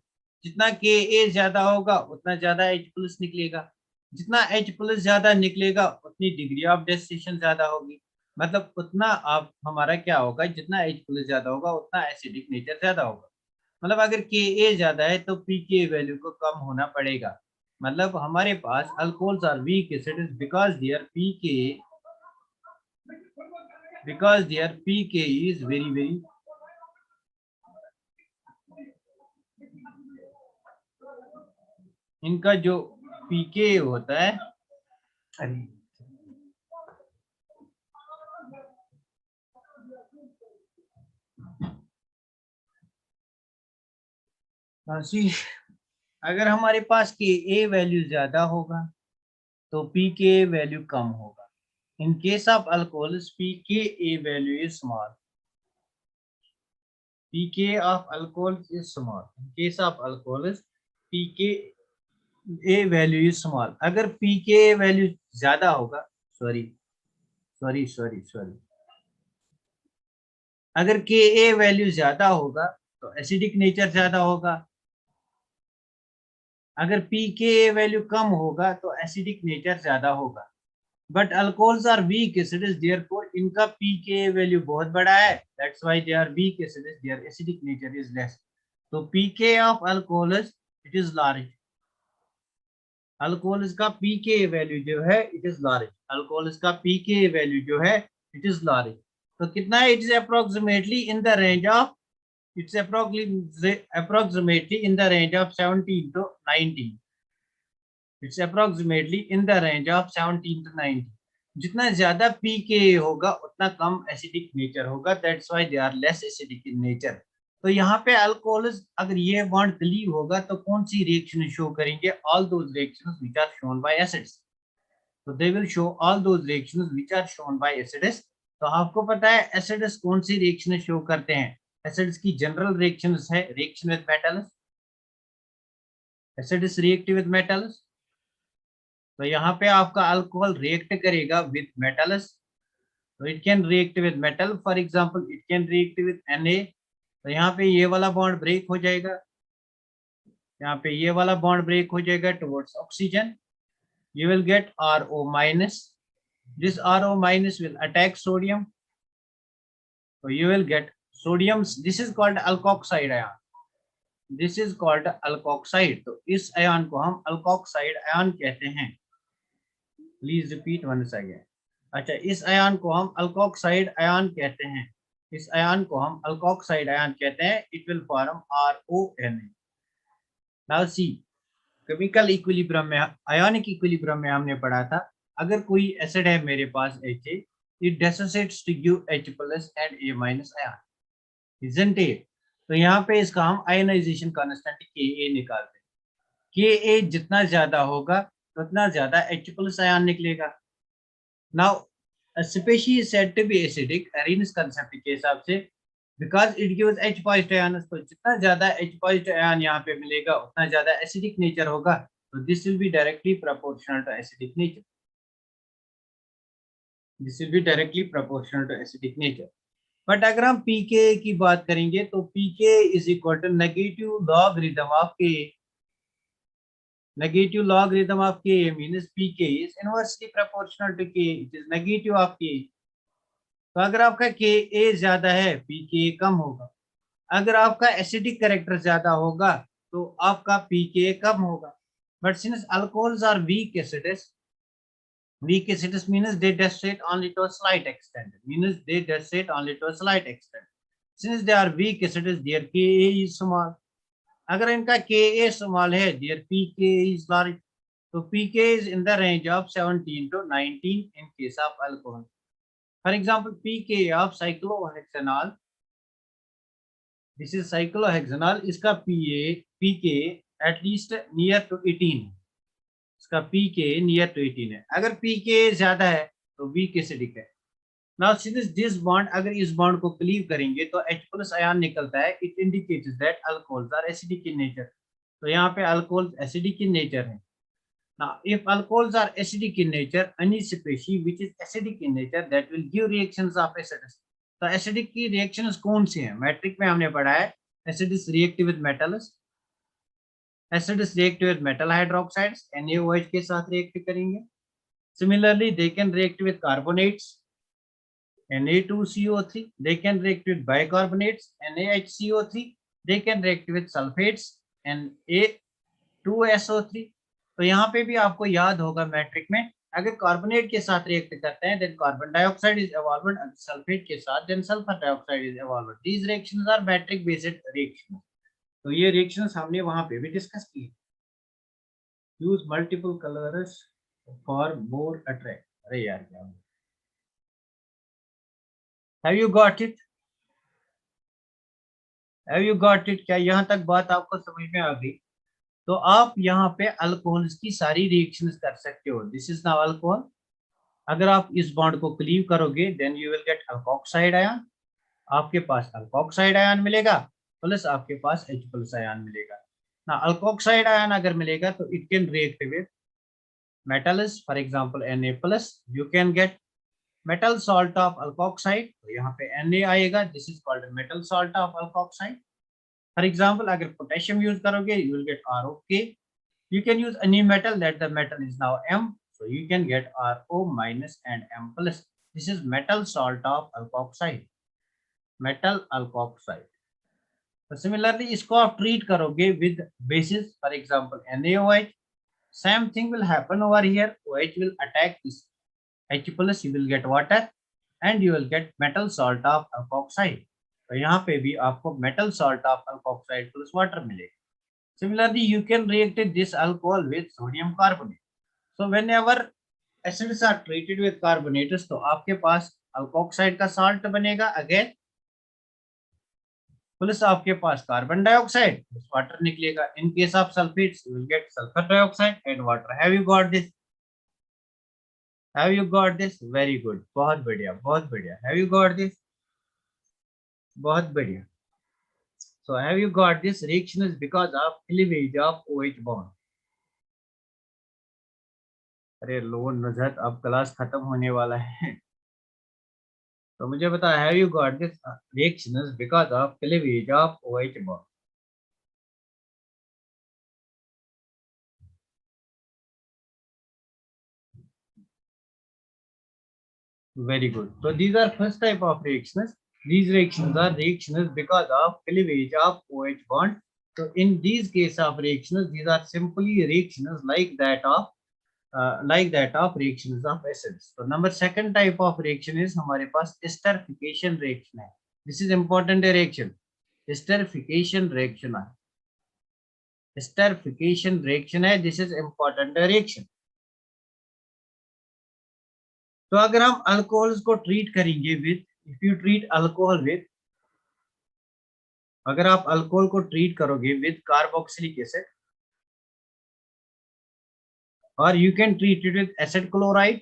जितना Ka ज्यादा होगा उतना ज्यादा H प्लस निकलेगा. जितना H प्लस ज्यादा निकलेगा उतनी डिग्री ऑफ डेस्टिनेशन ज्यादा होगी. मतलब उतना आप हमारा क्या होगा, जितना H प्लस ज्यादा होगा उतना एसिडिक नेचर ज्यादा होगा. मतलब अगर Ka ज्यादा है तो pK वैल्यू को कम होना पड़ेगा. मतलब हमारे पास alcohols are weak acids because their pK is very इनका जो pK होता है, अरे सी अगर हमारे पास के ए वैल्यू ज्यादा होगा तो पी के वैल्यू कम होगा. In case of alcohols p k a value is small. pK of alcohol is small. In case of alcohols, pKa value is small. अगर pKa value ज्यादा होगा, सॉरी, अगर Ka वैल्यू ज्यादा होगा तो एसिडिक नेचर ज्यादा होगा. अगर pKa वैल्यू कम होगा तो एसिडिक नेचर ज्यादा होगा. But alcohols are weak acids, therefore इनका pKa वैल्यू बहुत बड़ा है. That's why they are weak acids, their acidic nature is less. तो pK of alcohols it is large. Alcohol का पीके वैल्यू जो है इट इज लार्ज. अल्कोहल का पीके वैल्यू जो है इट इज लार्ज. तो कितना है? It is approximately in the range of, it's approximately in the range of 17 to 19. It's approximately in the range of 17 to 19. जितना ज्यादा पीके होगा उतना कम एसिडिक नेचर होगा. That's why they are less acidic in nature. तो यहाँ पे अल्कोहल्स अगर ये बॉन्ड क्लीव होगा तो कौन सी रिएक्शन शो करेंगे? All those reactions which are shown by acids. तो they will show all those reactions which are shown by acids. तो आपको पता है एसिड्स कौन सी रिएक्शन शो करते हैं? एसिड्स की जनरल रिएक्शंस है reaction with metals. Acids react with metals. तो यहाँ पे आपका अल्कोहल रिएक्ट करेगा विद मेटल्स. तो it can react with metal. For example it can react with Na. तो यहाँ पे ये वाला बॉन्ड ब्रेक हो जाएगा. यहाँ पे ये वाला बॉन्ड ब्रेक हो जाएगा towards oxygen. You will get RO minus. This RO minus will attack sodium. So you will get sodium. This is called alkoxide ion. This is called alkoxide. तो इस आयन को हम alkoxide ion कहते हैं. Please repeat once again. अच्छा, इस आयन को हम alkoxide ion कहते हैं. इस आयन को हम alkoxide ion कहते हैं. It will form RONA. Now see. Chemical equilibrium में, आयोनिक इक्विलिब्रियम में हमने पढ़ा था अगर कोई एसिड है मेरे पास Ha, it dissociates to give H plus and A minus ion, isn't it? तो यहाँ पे इसका हम आयनाइजेशन कांस्टेंट Ka निकालते हैं. Ka जितना ज्यादा होगा उतना ज्यादा H plus आयन निकलेगा. Now a species is said to be acidic Arrhenius concept के हिसाब से because it gives H positive ions. तो जितना ज्यादा H positive ion यहाँ पे मिलेगा उतना ज्यादा acidic nature होगा. तो this will be directly proportional to acidic nature. This will be directly proportional to acidic nature. But अगर हम pK की बात करेंगे तो pK is equal to negative logarithm of K. Negative logarithm of K means pK is inversely proportional to K. It is negative of K. तो अगर आपका Ka ज्यादा है pK कम होगा. अगर आपका एसिडिक कैरेक्टर ज्यादा होगा तो आपका pK कम होगा. But since alcohols are weak acids means they dissociate only to a slight extent. Since they are weak acids, their Ka is small. अगर इनका Ka small है, their pK is large. तो pK is in the range of 17 to 19 in case of alcohol. For example, pK of cyclohexanol. This is cyclohexanol. इसका pK at least near to 18. इसका pK near to 18 है. अगर pK ज्यादा है तो weak acidic है. Now since this bond, अगर इस bond को क्लीव करेंगे तो H plus आयन निकलता है. It indicates that alcohols are acidic in nature. तो यहाँ पे alcohols acidic in nature है. Now if alcohols are acidic in nature, any species which is acidic in nature that will give reactions of acids. तो acidic की reactions कौन सी हैं? मैट्रिक में हमने पढ़ा है acids react with metals. Acids react with metal hydroxides, NaOH के साथ react करेंगे. Similarly, they can react with carbonates, Na2CO3. They can react with bicarbonates, NaHCO3. They can react with sulfates, Na2SO3. तो यहाँ पे भी आपको याद होगा मैट्रिक में अगर कार्बोनेट के साथ रिएक्ट करते हैं then carbon dioxide is evolved, अगर सल्फेट के साथ then sulphur dioxide is evolved. These reactions are metric based reactions. तो ये रिएक्शंस हमने वहां पे भी डिस्कस की. Use multiple colours for more attract. अरे यार क्या, have you got it? Have you got it? क्या यहाँ तक बात आपको समझ में आ गई? तो आप यहाँ पे अल्कोहल्स की सारी रिएक्शंस कर सकते हो। This is now alcohol. अगर आप इस बॉन्ड को क्लीव करोगे then you will get alkoxide ion. आपके पास अल्कोक्साइड आयन मिलेगा प्लस आपके पास H प्लस आयन मिलेगा ना। अल्कोक्साइड आयन अगर मिलेगा तो it can react with metals, for example Na plus, you can get metal salt of alkoxide, तो यहाँ पे Na आएगा, this is called metal salt of alkoxide. For example, अगर potassium use करोगे you will get ROK. You can use any metal that the metal is now M, so you can get RO minus and M plus. This is metal salt of alkoxide, metal alkoxide. So similarly इसको आप treat करोगे with bases, for example NaOH. Same thing will happen over here. OH will attack this H plus, you will get water and you will get metal salt of alkoxide. तो यहाँ पे भी आपको metal salt of alkoxide plus water मिलेगा. Similarly, you can react this alcohol with sodium carbonate. So whenever acids are treated with carbonates, तो आपके पास alkoxide का salt बनेगा again, प्लस आपके पास कार्बन डाइऑक्साइड, वाटर निकलेगा. इन case of sulphates you will gate sulphur dioxide and water. Have you got this? Have you got this? Very good, बहुत बढ़िया, बहुत बढ़िया. Have you got this? बहुत बढ़िया. So have you got this? Reaction is because of cleavage of OH bond. अरे लो नजरत, अब क्लास खत्म होने वाला है. तो मुझे बता, have you got this? Reaction is because of cleavage of OH bond. Very good. So these are first type of reactions. These reactions are reactions because of cleavage of OH bond. So in these case of reactions, these are simply reactions like that of reactions of acids. So number second type of reaction is हमारे पास esterification reaction है. This is important reaction. Esterification reaction है. Esterification reaction है. This is important reaction. तो अगर हम अल्कोहल्स को ट्रीट करेंगे with, if you treat alcohol with, अगर आप अल्कोहल को ट्रीट करोगे विद कार्बोक्सिलिक एसिड, और you can treat it with acid chloride,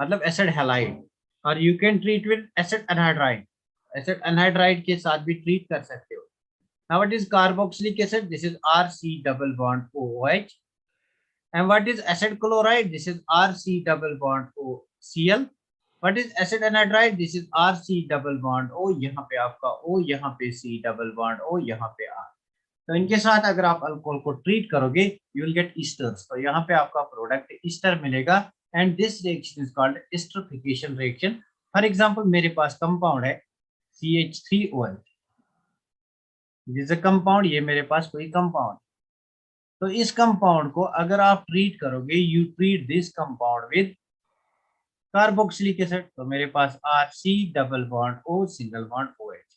मतलब एसिड हैलाइड, और you can treat with acid anhydride. Acid anhydride के साथ भी ट्रीट कर सकते हो. Now what is carboxylic acid? This is RC double bond OH. And what is acid chloride? This is RC double bond OCl. What is acid anhydride? This is RC double bond O. यहाँ पे आपका O, यहाँ पे C double bond O, यहाँ पे R. तो इनके साथ अगर आप अल्कोहल को ट्रीट करोगे you will get esters. तो यहाँ पे आपका प्रोडक्ट ईस्टर मिलेगा. And this reaction is called esterification reaction. For example, मेरे पास कंपाउंड है CH3OH. This is a compound. ये मेरे पास कोई कंपाउंड. तो इस कंपाउंड को अगर आप ट्रीट करोगे, you treat this compound with carboxylic acid, तो मेरे पास RC double bond O single bond OH.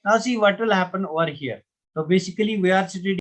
Now see what will happen over here. So basically we are studying